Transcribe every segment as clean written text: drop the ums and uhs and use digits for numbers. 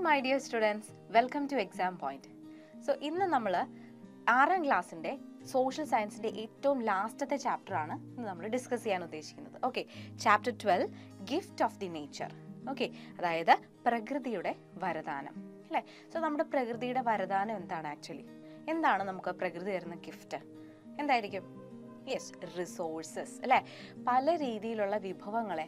my dear students, welcome to Exam Point. So, ഇന്ന് നമ്മൾ 6ാം ക്ലാസ്സിൻ്റെ സോഷ്യൽ സയൻസിൻ്റെ ഏറ്റവും ലാസ്റ്റത്തെ ചാപ്റ്ററാണ് ഇന്ന് നമ്മൾ ഡിസ്കസ് ചെയ്യാൻ ഉദ്ദേശിക്കുന്നത്. Okay, chapter 12 gift of the nature. Okay, അതായത് പ്രകൃതിയുടെ വരദാനം അല്ലേ. സോ നമ്മുടെ പ്രകൃതിയുടെ വരദാനം എന്താണ് ആക്ച്വലി? എന്താണ് നമുക്ക് പ്രകൃതി തരുന്ന ഗിഫ്റ്റ്? എന്തായിരിക്കും? യെസ്, റിസോഴ്സസ് അല്ലേ. പല രീതിയിലുള്ള വിഭവങ്ങളെ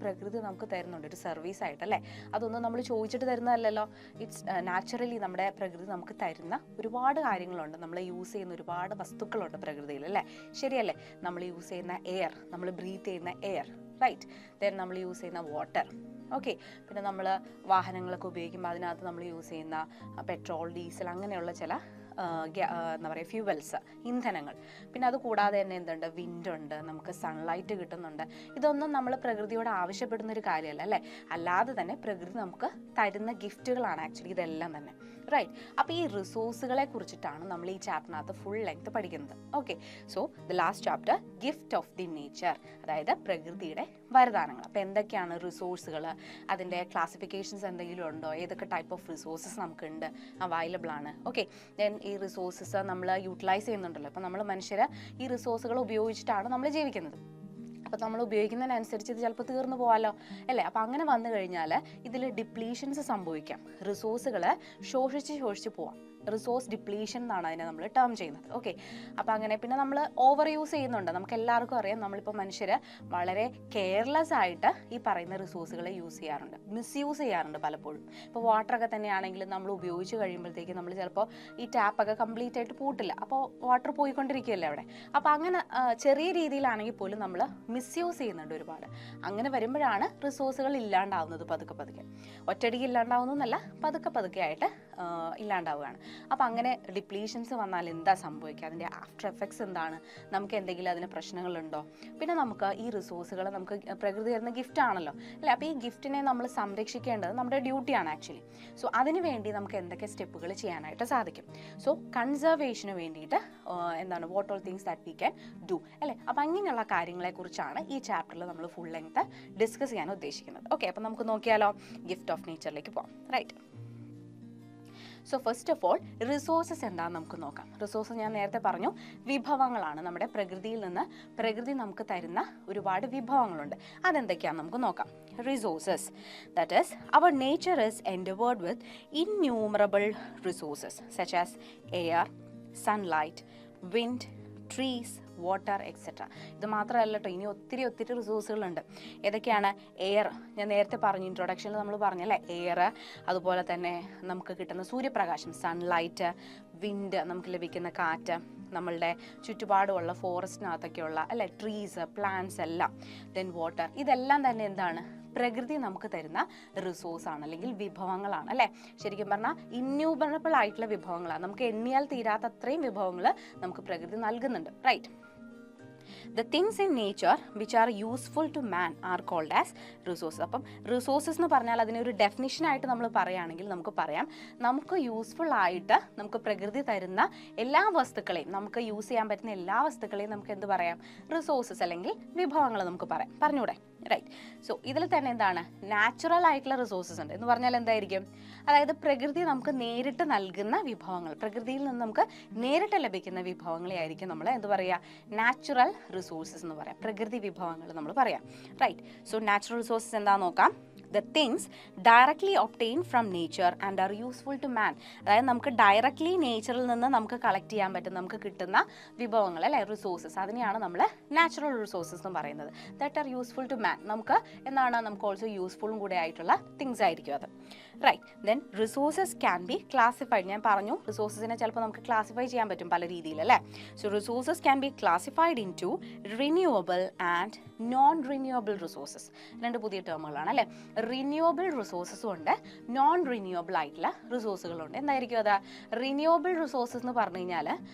പ്രകൃതി നമുക്ക് തരുന്നുണ്ട് ഒരു സർവീസ് ആയിട്ട് അല്ലേ. അതൊന്നും നമ്മൾ ചോദിച്ചിട്ട് തരുന്നതല്ലല്ലോ. ഇറ്റ്സ് നാച്ചുറലി നമ്മുടെ പ്രകൃതി നമുക്ക് തരുന്ന ഒരുപാട് കാര്യങ്ങളുണ്ട്. നമ്മൾ യൂസ് ചെയ്യുന്ന ഒരുപാട് വസ്തുക്കളുണ്ട് പ്രകൃതിയിൽ അല്ലേ. ശരിയല്ലേ? നമ്മൾ യൂസ് ചെയ്യുന്ന എയർ, നമ്മൾ ബ്രീത്ത് ചെയ്യുന്ന എയർ, റൈറ്റ്. ദെൻ നമ്മൾ യൂസ് ചെയ്യുന്ന വാട്ടർ. ഓക്കെ, പിന്നെ നമ്മൾ വാഹനങ്ങളൊക്കെ ഉപയോഗിക്കുമ്പോൾ അതിനകത്ത് നമ്മൾ യൂസ് ചെയ്യുന്ന പെട്രോൾ, ഡീസൽ അങ്ങനെയുള്ള ചില എന്താ പറയുക ഫ്യൂവൽസ്, ഇന്ധനങ്ങൾ. പിന്നെ അത് കൂടാതെ തന്നെ എന്തുണ്ട്? വിൻഡുണ്ട്, നമുക്ക് സൺലൈറ്റ് കിട്ടുന്നുണ്ട്. ഇതൊന്നും നമ്മൾ പ്രകൃതിയോട് ആവശ്യപ്പെടുന്നൊരു കാര്യമല്ല അല്ലേ. അല്ലാതെ തന്നെ പ്രകൃതി നമുക്ക് തരുന്ന ഗിഫ്റ്റുകളാണ് ആക്ച്വലി ഇതെല്ലാം തന്നെ, റൈറ്റ്. അപ്പോൾ ഈ റിസോഴ്സുകളെ കുറിച്ചിട്ടാണ് നമ്മൾ ഈ ചാപ്റ്ററിനകത്ത് ഫുൾ ലെങ്ത് പഠിക്കുന്നത്. Okay, so the last chapter gift of the nature, അതായത് പ്രകൃതിയുടെ വരദാനങ്ങൾ. അപ്പോൾ എന്തൊക്കെയാണ് റിസോഴ്സുകൾ, അതിൻ്റെ ക്ലാസിഫിക്കേഷൻസ് എന്തെങ്കിലും ഉണ്ടോ, ഏതൊക്കെ ടൈപ്പ് ഓഫ് റിസോഴ്സസ് നമുക്കുണ്ട്, അവൈലബിൾ ആണ്. ഓക്കെ, ദെൻ ഈ റിസോഴ്സസ് നമ്മൾ യൂട്ടിലൈസ് ചെയ്യുന്നുണ്ടല്ലോ. അപ്പോൾ നമ്മൾ മനുഷ്യർ ഈ റിസോഴ്സുകൾ ഉപയോഗിച്ചിട്ടാണ് നമ്മൾ ജീവിക്കുന്നത്. അപ്പോൾ നമ്മൾ ഉപയോഗിക്കുന്നതിനനുസരിച്ച് ഇത് ചിലപ്പോൾ തീർന്നു പോകാമല്ലോ അല്ലേ. അപ്പോൾ അങ്ങനെ വന്നു കഴിഞ്ഞാൽ ഇതിൽ ഡിപ്ലീഷൻസ് സംഭവിക്കാം. റിസോഴ്സുകൾ ശോഷിച്ച് പോവാം. റിസോഴ്സ് ഡിപ്ലീഷൻ എന്നാണ് അതിനെ നമ്മൾ ടേം ചെയ്യുന്നത്. ഓക്കെ, അപ്പോൾ അങ്ങനെ പിന്നെ നമ്മൾ ഓവർ യൂസ് ചെയ്യുന്നുണ്ട്. നമുക്ക് എല്ലാവർക്കും അറിയാം, നമ്മളിപ്പോൾ മനുഷ്യർ വളരെ കെയർലെസ് ആയിട്ട് ഈ പറയുന്ന റിസോഴ്സുകളെ യൂസ് ചെയ്യാറുണ്ട്, മിസ്യൂസ് ചെയ്യാറുണ്ട് പലപ്പോഴും. ഇപ്പോൾ വാട്ടറൊക്കെ തന്നെയാണെങ്കിലും നമ്മൾ ഉപയോഗിച്ച് കഴിയുമ്പോഴത്തേക്ക് നമ്മൾ ചിലപ്പോൾ ഈ ടാപ്പൊക്കെ കംപ്ലീറ്റ് ആയിട്ട് പൂട്ടില്ല. അപ്പോൾ വാട്ടർ പോയിക്കൊണ്ടിരിക്കുകയല്ലേ അവിടെ. അപ്പോൾ അങ്ങനെ ചെറിയ രീതിയിലാണെങ്കിൽ പോലും നമ്മൾ മിസ്യൂസ് ചെയ്യുന്നുണ്ട് ഒരുപാട്. അങ്ങനെ വരുമ്പോഴാണ് റിസോഴ്സുകൾ ഇല്ലാണ്ടാവുന്നത്. പതുക്കെ ഒറ്റയടിക്ക് ഇല്ലാണ്ടാവുന്നതെന്നല്ല, പതുക്കെ ആയിട്ട് ഇല്ലാണ്ടാവുകയാണ്. അപ്പോൾ അങ്ങനെ ഡിപ്ലീഷൻസ് വന്നാൽ എന്താ സംഭവിക്കുക, അതിൻ്റെ ആഫ്റ്റർ എഫക്ട്സ് എന്താണ്, നമുക്ക് എന്തെങ്കിലും അതിന് പ്രശ്നങ്ങളുണ്ടോ? പിന്നെ നമുക്ക് ഈ റിസോഴ്സുകൾ നമുക്ക് പ്രകൃതി തരുന്ന ഗിഫ്റ്റ് ആണല്ലോ അല്ലേ. അപ്പോൾ ഈ ഗിഫ്റ്റിനെ നമ്മൾ സംരക്ഷിക്കേണ്ടത് നമ്മുടെ ഡ്യൂട്ടിയാണ് ആക്ച്വലി. സോ അതിന് വേണ്ടി നമുക്ക് എന്തൊക്കെ സ്റ്റെപ്പുകൾ ചെയ്യാനായിട്ട് സാധിക്കും? സോ കൺസർവേഷന് വേണ്ടിയിട്ട് എന്താണ് what all things that we can do അല്ലേ. അപ്പോൾ അങ്ങനെയുള്ള കാര്യങ്ങളെക്കുറിച്ചാണ് ഈ ചാപ്റ്ററിൽ നമ്മൾ ഫുൾ ലെങ്ത് ഡിസ്കസ് ചെയ്യാൻ ഉദ്ദേശിക്കുന്നത്. ഓക്കെ, അപ്പോൾ നമുക്ക് നോക്കിയാലോ ഗിഫ്റ്റ് ഓഫ് നേച്ചറിലേക്ക് പോകാം, right. So first of all resources എന്താണെന്ന് നമുക്ക് നോക്കാം. റിസോഴ്സസ് ഞാൻ നേരത്തെ പറഞ്ഞു, വിഭവങ്ങളാണ്. നമ്മുടെ പ്രകൃതിയിൽ നിന്ന് പ്രകൃതി നമുക്ക് തരുന്ന ഒരുപാട് വിഭവങ്ങളുണ്ട്. അതെന്തൊക്കെയാണെന്ന് നമുക്ക് നോക്കാം. Resources, that is our nature is endowed with innumerable resources such as air, sunlight, wind, trees, water etcetera. ഇത് മാത്രമല്ല കേട്ടോ, ഇനി ഒത്തിരി റിസോഴ്സുകളുണ്ട്. ഏതൊക്കെയാണ്? എയർ, ഞാൻ നേരത്തെ പറഞ്ഞു, ഇൻട്രൊഡക്ഷനിൽ നമ്മൾ പറഞ്ഞല്ലേ, എയർ, അതുപോലെ തന്നെ നമുക്ക് കിട്ടുന്ന സൂര്യപ്രകാശം, സൺലൈറ്റ്, വിൻഡ്, നമുക്ക് ലഭിക്കുന്ന കാറ്റ്, നമ്മളുടെ ചുറ്റുപാടുമുള്ള ഫോറസ്റ്റിനകത്തൊക്കെയുള്ള അല്ലെ ട്രീസ്, പ്ലാന്റ്സ് എല്ലാം. ദെൻ വാട്ടർ, ഇതെല്ലാം തന്നെ എന്താണ്? പ്രകൃതി നമുക്ക് തരുന്ന റിസോഴ്സ് ആണ്, അല്ലെങ്കിൽ വിഭവങ്ങളാണ് അല്ലേ. ശരിക്കും പറഞ്ഞാൽ ഇന്യൂമറബിൾ ആയിട്ടുള്ള വിഭവങ്ങളാണ്. നമുക്ക് എണ്ണിയാൽ തീരാത്ത അത്രയും വിഭവങ്ങൾ നമുക്ക് പ്രകൃതി നൽകുന്നുണ്ട്, right. The things in nature which are useful to man are called as resources. അപ്പം റിസോഴ്സസ് എന്ന് പറഞ്ഞാൽ അതിനൊരു ഡെഫിനിഷനായിട്ട് നമ്മൾ പറയുകയാണെങ്കിൽ നമുക്ക് പറയാം, നമുക്ക് യൂസ്ഫുൾ ആയിട്ട് നമുക്ക് പ്രകൃതി തരുന്ന എല്ലാ വസ്തുക്കളെയും, നമുക്ക് യൂസ് ചെയ്യാൻ പറ്റുന്ന എല്ലാ വസ്തുക്കളെയും നമുക്ക് എന്ത് പറയാം? റിസോഴ്സസ് അല്ലെങ്കിൽ വിഭവങ്ങൾ നമുക്ക് പറയാം. പറഞ്ഞൂടെ, റൈറ്റ്. സോ ഇതിൽ തന്നെ എന്താണ്? നാച്ചുറൽ ആയിട്ടുള്ള റിസോഴ്സസ് ഉണ്ട് എന്ന് പറഞ്ഞാൽ എന്തായിരിക്കും? അതായത് പ്രകൃതി നമുക്ക് നേരിട്ട് നൽകുന്ന വിഭവങ്ങൾ, പ്രകൃതിയിൽ നിന്ന് നമുക്ക് നേരിട്ട് ലഭിക്കുന്ന വിഭവങ്ങളെ ആയിരിക്കും നമ്മൾ എന്ത് പറയുക? നാച്ചുറൽ റിസോഴ്സസ് എന്ന് പറയാം, പ്രകൃതി വിഭവങ്ങൾ നമ്മൾ പറയാം, റൈറ്റ്. സോ നാച്ചുറൽ റിസോഴ്സസ് എന്താണെന്ന് നോക്കാം. The things directly obtained from nature and are useful to man. അതായത് നമുക്ക് ഡയറക്റ്റ്ലി നേച്ചറിൽ നിന്ന് നമുക്ക് കളക്ട് ചെയ്യാൻ പറ്റും, നമുക്ക് കിട്ടുന്ന വിഭവങ്ങൾ അല്ലെ, റിസോഴ്സസ്. അതിനെയാണ് നമ്മൾ നാച്ചുറൽ റിസോഴ്സസ് എന്ന് പറയുന്നത്. ദാറ്റ് ആർ യൂസ്ഫുൾ ടു മാൻ. നമുക്ക് എന്താണ്? നമുക്ക് ഓൾസോ യൂസ്ഫുള്ളും കൂടെ ആയിട്ടുള്ള തിങ്സ് ആയിരിക്കും അത്, right. Then resources can be classified. ഞാൻ പറഞ്ഞു, റിസോഴ്സസിനെ ചിലപ്പോൾ നമുക്ക് ക്ലാസിഫൈ ചെയ്യാൻ പറ്റും പല രീതിയിൽ അല്ലേ. So resources can be classified into renewable and non renewable resources. രണ്ട് പുതിയ ടേമുകളാണ് അല്ലേ. റിന്യൂവബിൾ റിസോഴ്സസും ഉണ്ട്, നോൺ റിന്യൂവബിൾ ആയിട്ടുള്ള റിസോഴ്സുകളുണ്ട്. എന്തായിരിക്കും അത്? റിന്യൂവബിൾ റിസോഴ്സസ് എന്ന് പറഞ്ഞു കഴിഞ്ഞാൽ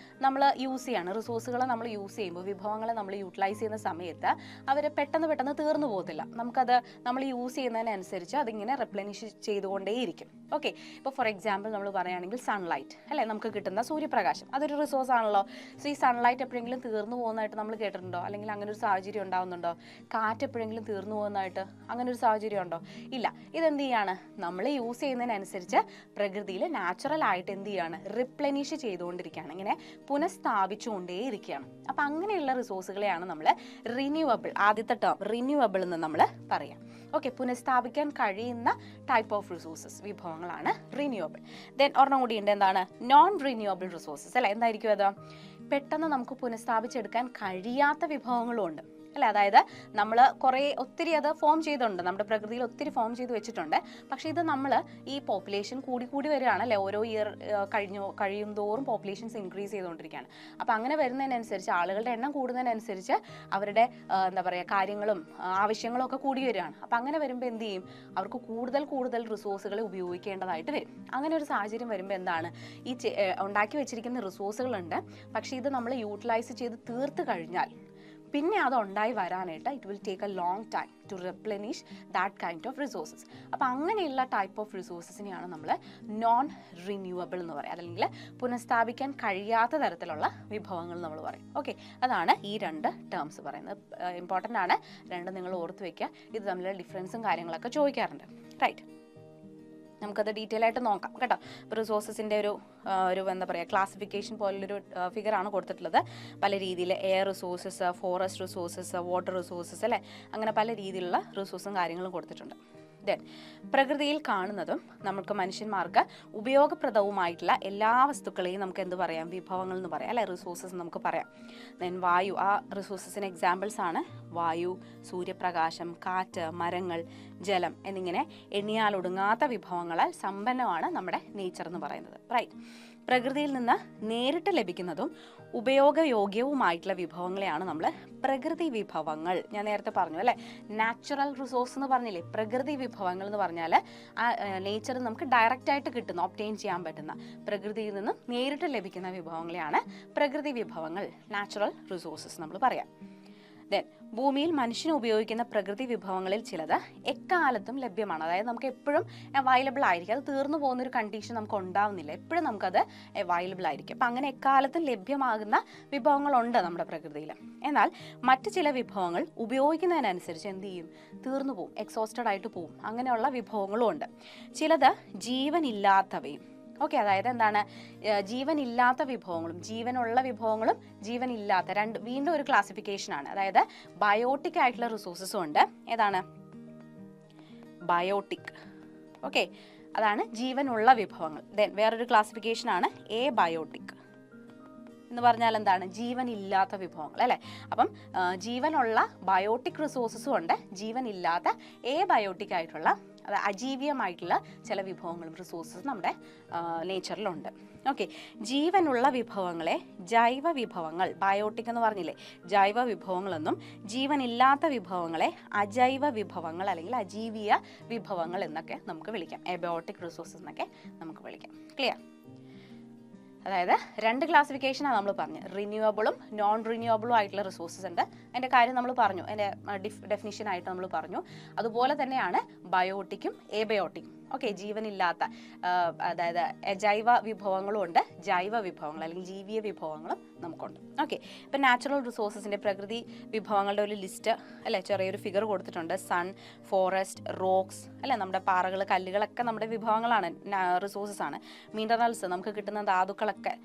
നമ്മൾ യൂസ് ചെയ്യാണ്, റിസോഴ്സുകളെ നമ്മൾ യൂസ് ചെയ്യുമ്പോൾ, വിഭവങ്ങളെ നമ്മൾ യൂട്ടിലൈസ് ചെയ്യുന്ന സമയത്ത് അവർ പെട്ടെന്ന് തീർന്നു പോകത്തില്ല. നമുക്കത് നമ്മൾ യൂസ് ചെയ്യുന്നതിനനുസരിച്ച് അതിങ്ങനെ റെപ്ലനിഷ് ചെയ്തുകൊണ്ടേയിരിക്കും. ഓക്കെ, ഇപ്പോൾ ഫോർ എക്സാമ്പിൾ നമ്മൾ പറയുകയാണെങ്കിൽ സൺലൈറ്റ് അല്ലേ, നമുക്ക് കിട്ടുന്ന സൂര്യപ്രകാശം, അതൊരു റിസോഴ്സ് ആണല്ലോ. സോ ഈ സൺലൈറ്റ് എപ്പോഴെങ്കിലും തീർന്നു പോകുന്നതായിട്ട് നമ്മൾ കേട്ടിട്ടുണ്ടോ? അല്ലെങ്കിൽ അങ്ങനെ ഒരു സാഹചര്യം ഉണ്ടാകുന്നുണ്ടോ? കാറ്റ് എപ്പോഴെങ്കിലും തീർന്നു പോകുന്നതായിട്ട് അങ്ങനെ ഒരു സാഹചര്യം ഉണ്ടോ? ഇല്ല. ഇതെന്ത് ചെയ്യാണ്, നമ്മൾ യൂസ് ചെയ്യുന്നതിനനുസരിച്ച് പ്രകൃതിയിൽ നാച്ചുറൽ ആയിട്ട് എന്ത് ചെയ്യാണ്, റിപ്ലനിഷ് ചെയ്തുകൊണ്ടിരിക്കുകയാണ്, ഇങ്ങനെ പുനഃസ്ഥാപിച്ചുകൊണ്ടേ ഇരിക്കുകയാണ്. അപ്പം അങ്ങനെയുള്ള റിസോഴ്സുകളെയാണ് നമ്മൾ റിന്യൂവബിൾ, ആദ്യത്തെ ടേം റിന്യൂവബിൾ എന്ന് നമ്മൾ പറയാം. ഓക്കെ, പുനഃസ്ഥാപിക്കാൻ കഴിയുന്ന ടൈപ്പ് ഓഫ് റിസോഴ്സസ്, വിഭവങ്ങളാണ് റിന്യൂവബിൾ. ദെൻ ഒരെണ്ണം കൂടി ഉണ്ട്, എന്താണ് നോൺ റിന്യൂവബിൾ റിസോഴ്സസ് അല്ലേ. എന്തായിരിക്കും അത്? പെട്ടെന്ന് നമുക്ക് പുനഃസ്ഥാപിച്ചെടുക്കാൻ കഴിയാത്ത വിഭവങ്ങളും ഉണ്ട് അല്ലേ. അതായത് നമ്മൾ ഒത്തിരി അത് ഫോം ചെയ്തിട്ടുണ്ട്, നമ്മുടെ പ്രകൃതിയിൽ ഒത്തിരി ഫോം ചെയ്ത് വെച്ചിട്ടുണ്ട്. പക്ഷേ ഇത് നമ്മൾ ഈ പോപ്പുലേഷൻ കൂടി വരികയാണ് അല്ലേ, ഓരോ ഇയർ കഴിയും തോറും പോപ്പുലേഷൻസ് ഇൻക്രീസ് ചെയ്തുകൊണ്ടിരിക്കുകയാണ്. അപ്പോൾ അങ്ങനെ വരുന്നതിനനുസരിച്ച്, ആളുകളുടെ എണ്ണം കൂടുന്നതിനനുസരിച്ച് അവരുടെ എന്താ പറയുക, കാര്യങ്ങളും ആവശ്യങ്ങളും ഒക്കെ കൂടി വരികയാണ്. അപ്പം അങ്ങനെ വരുമ്പോൾ എന്ത് ചെയ്യും, അവർക്ക് കൂടുതൽ റിസോഴ്സുകൾ ഉപയോഗിക്കേണ്ടതായിട്ട് വരും. അങ്ങനെ ഒരു സാഹചര്യം വരുമ്പോൾ എന്താണ്, ഈ ഉണ്ടാക്കി വെച്ചിരിക്കുന്ന റിസോഴ്സുകളുണ്ട്, പക്ഷേ ഇത് നമ്മൾ യൂട്ടിലൈസ് ചെയ്ത് തീർത്ത് കഴിഞ്ഞാൽ പിന്നെ അത് ഉണ്ടായി വരാനായിട്ട് it will take a long time to replenish that kind of resources. അപ്പോൾ അങ്ങനെയുള്ള ടൈപ്പ് ഓഫ് റിസോഴ്സസിനെയാണ് നമ്മൾ നോൺ റിന്യൂവബിൾ എന്ന് പറയുക, അല്ലെങ്കിൽ പുനഃസ്ഥാപിക്കാൻ കഴിയാത്ത തരത്തിലുള്ള വിഭവങ്ങൾ നമ്മൾ പറയും. ഓക്കെ, അതാണ് ഈ രണ്ട് ടേംസ് പറയുന്നത്. ഇമ്പോർട്ടൻ്റ് ആണ്, രണ്ടും നിങ്ങൾ ഓർത്ത് വയ്ക്കുക. ഇത് തമ്മിലുള്ള ഡിഫറൻസും കാര്യങ്ങളൊക്കെ ചോദിക്കാറുണ്ട്. റൈറ്റ്, നമുക്കത് ഡീറ്റെയിൽ ആയിട്ട് നോക്കാം കേട്ടോ. ഇപ്പോൾ റിസോഴ്സസിൻ്റെ ഒരു എന്താ പറയുക, ക്ലാസിഫിക്കേഷൻ പോലുള്ളൊരു ഫിഗറാണ് കൊടുത്തിട്ടുള്ളത്. പല രീതിയിൽ air resources, forest resources, water resources അല്ലേ, അങ്ങനെ പല രീതിയിലുള്ള റിസോഴ്സും കാര്യങ്ങളും കൊടുത്തിട്ടുണ്ട്. ദെൻ പ്രകൃതിയിൽ കാണുന്നതും നമുക്ക് മനുഷ്യന്മാർക്ക് ഉപയോഗപ്രദവുമായിട്ടുള്ള എല്ലാ വസ്തുക്കളെയും നമുക്ക് എന്ത് പറയാം, വിഭവങ്ങൾ എന്ന് പറയാം അല്ലെ, റിസോഴ്സസ് നമുക്ക് പറയാം. ദെൻ വായു, ആ റിസോഴ്സസിന് എക്സാമ്പിൾസ് ആണ് വായു, സൂര്യപ്രകാശം, കാറ്റ്, മരങ്ങൾ, ജലം എന്നിങ്ങനെ എണ്ണിയാലൊടുങ്ങാത്ത വിഭവങ്ങളാൽ സമ്പന്നമാണ് നമ്മുടെ നേച്ചർ എന്ന് പറയുന്നത്. റൈറ്റ്, പ്രകൃതിയിൽ നിന്ന് നേരിട്ട് ലഭിക്കുന്നതും ഉപയോഗയോഗ്യവുമായിട്ടുള്ള വിഭവങ്ങളെയാണ് നമ്മൾ പ്രകൃതി വിഭവങ്ങൾ. ഞാൻ നേരത്തെ പറഞ്ഞു അല്ലേ, നാച്ചുറൽ റിസോഴ്സ് എന്ന് പറഞ്ഞില്ലേ, പ്രകൃതി വിഭവങ്ങൾ എന്ന് പറഞ്ഞാൽ ആ നേച്ചറിൽ നമുക്ക് ഡയറക്റ്റ് ആയിട്ട് കിട്ടുന്ന, ഒബ്റ്റെയിൻ ചെയ്യാൻ പറ്റുന്ന, പ്രകൃതിയിൽ നിന്നും നേരിട്ട് ലഭിക്കുന്ന വിഭവങ്ങളെയാണ് പ്രകൃതി വിഭവങ്ങൾ, നാച്ചുറൽ റിസോഴ്സസ് നമ്മൾ പറയാം. ദെൻ ഭൂമിയിൽ മനുഷ്യന് ഉപയോഗിക്കുന്ന പ്രകൃതി വിഭവങ്ങളിൽ ചിലത് എക്കാലത്തും ലഭ്യമാണ്. അതായത് നമുക്ക് എപ്പോഴും അവൈലബിൾ ആയിരിക്കും, അത് തീർന്നു പോകുന്നൊരു കണ്ടീഷൻ നമുക്ക് ഉണ്ടാവുന്നില്ല, എപ്പോഴും നമുക്കത് അവൈലബിൾ ആയിരിക്കും. അപ്പം അങ്ങനെ എക്കാലത്തും ലഭ്യമാകുന്ന വിഭവങ്ങളുണ്ട് നമ്മുടെ പ്രകൃതിയിൽ. എന്നാൽ മറ്റ് ചില വിഭവങ്ങൾ ഉപയോഗിക്കുന്നതിനനുസരിച്ച് എന്ത് ചെയ്യും, തീർന്നു പോവും, എക്സോസ്റ്റഡ് ആയിട്ട് പോവും. അങ്ങനെയുള്ള വിഭവങ്ങളും ഉണ്ട്. ചിലത് ജീവനില്ലാത്തവയും. ഓക്കെ, അതായത് എന്താണ്, ജീവനില്ലാത്ത വിഭവങ്ങളും ജീവനുള്ള വിഭവങ്ങളും ജീവനില്ലാത്ത വീണ്ടും ഒരു ക്ലാസിഫിക്കേഷനാണ്. അതായത് ബയോട്ടിക് ആയിട്ടുള്ള റിസോഴ്സസും ഉണ്ട്. ഏതാണ് ബയോട്ടിക്? ഓക്കെ, അതാണ് ജീവനുള്ള വിഭവങ്ങൾ. ദെൻ വേറൊരു ക്ലാസിഫിക്കേഷനാണ് എ ബയോട്ടിക് എന്ന് പറഞ്ഞാൽ എന്താണ്, ജീവനില്ലാത്ത വിഭവങ്ങൾ അല്ലേ. അപ്പം ജീവനുള്ള ബയോട്ടിക് റിസോഴ്സസും ഉണ്ട്, ജീവനില്ലാത്ത എ ബയോട്ടിക് ആയിട്ടുള്ള, അത് അജീവീയമായിട്ടുള്ള ചില വിഭവങ്ങളും റിസോഴ്സസ് നമ്മുടെ നേച്ചറിലുണ്ട്. ഓക്കെ, ജീവനുള്ള വിഭവങ്ങളെ ജൈവ വിഭവങ്ങൾ, ബയോട്ടിക് എന്ന് പറഞ്ഞില്ലേ, ജൈവ വിഭവങ്ങളെന്നും ജീവനില്ലാത്ത വിഭവങ്ങളെ അജൈവ വിഭവങ്ങൾ അല്ലെങ്കിൽ അജീവീയ വിഭവങ്ങൾ എന്നൊക്കെ നമുക്ക് വിളിക്കാം. എബയോട്ടിക് റിസോഴ്സസ് എന്നൊക്കെ നമുക്ക് വിളിക്കാം. ക്ലിയർ? അതായത് രണ്ട് ക്ലാസിഫിക്കേഷനാണ് നമ്മൾ പറഞ്ഞത്, റിന്യൂവബിളും നോൺ റിന്യൂവബിളും ആയിട്ടുള്ള റിസോഴ്സസ് ഉണ്ട്. അതിൻ്റെ കാര്യം നമ്മൾ പറഞ്ഞു, അതിൻ്റെ ഡെഫിനിഷനായിട്ട് നമ്മൾ പറഞ്ഞു. അതുപോലെ തന്നെയാണ് ബയോട്ടിക്കും എബയോട്ടിക്കും. ഓക്കെ, ജീവനില്ലാത്ത, അതായത് ജൈവ വിഭവങ്ങളും ഉണ്ട്, ജൈവ വിഭവങ്ങൾ അല്ലെങ്കിൽ ജീവിയ വിഭവങ്ങളും നമുക്കുണ്ട്. ഓക്കെ, ഇപ്പം നാച്ചുറൽ റിസോഴ്സസിൻ്റെ, പ്രകൃതി വിഭവങ്ങളുടെ ഒരു ലിസ്റ്റ് അല്ലേ, ചെറിയൊരു ഫിഗർ കൊടുത്തിട്ടുണ്ട്. സൺ, ഫോറസ്റ്റ്, റോക്സ് അല്ലേ, നമ്മുടെ പാറകൾ, കല്ലുകളൊക്കെ നമ്മുടെ വിഭവങ്ങളാണ്, റിസോഴ്സസ് ആണ്. മിനറൽസ്, നമുക്ക് കിട്ടുന്ന ധാതുക്കളൊക്കെ,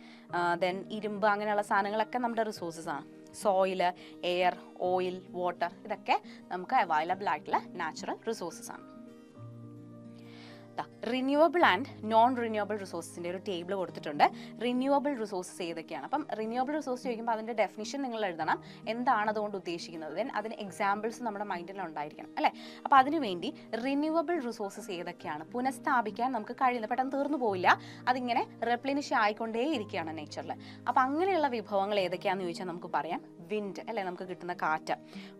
ദെൻ ഇരുമ്പ്, അങ്ങനെയുള്ള സാധനങ്ങളൊക്കെ നമ്മുടെ റിസോഴ്സസ് ആണ്. സോയില്, എയർ, ഓയിൽ, വാട്ടർ, ഇതൊക്കെ നമുക്ക് അവൈലബിൾ ആയിട്ടുള്ള നാച്ചുറൽ റിസോഴ്സസ് ആണ്. റിന്യൂവബിൾ ആൻഡ് നോൺ റിന്യൂവബിൾ റിസോഴ്സസിൻ്റെ ഒരു ടേബിൾ കൊടുത്തിട്ടുണ്ട്. റിന്യൂവബിൾ റിസോഴ്സസ് ഏതൊക്കെയാണ്? അപ്പം റിന്യൂവബിൾ റിസോഴ്സ് ചോദിക്കുമ്പോൾ അതിൻ്റെ ഡെഫിനിഷൻ നിങ്ങൾ എഴുതണം, എന്താണ് അതുകൊണ്ട് ഉദ്ദേശിക്കുന്നത്, ദെൻ അതിന് എക്സാമ്പിൾസ് നമ്മുടെ മൈൻഡിൽ ഉണ്ടായിരിക്കണം അല്ലേ. അപ്പോൾ അതിനുവേണ്ടി റിന്യൂവബിൾ റിസോഴ്സസ് ഏതൊക്കെയാണ്, പുനഃസ്ഥാപിക്കാൻ നമുക്ക് കഴിയുന്നത്, പെട്ടെന്ന് തീർന്നു പോയില്ല, അതിങ്ങനെ റെപ്ലിനിഷ് ആയിക്കൊണ്ടേ ഇരിക്കുകയാണ് നേച്ചറിൽ. അപ്പോൾ അങ്ങനെയുള്ള വിഭവങ്ങൾ ഏതൊക്കെയാണെന്ന് ചോദിച്ചാൽ നമുക്ക് പറയാം, വിൻഡ് അല്ലേ, നമുക്ക് കിട്ടുന്ന കാറ്റ്,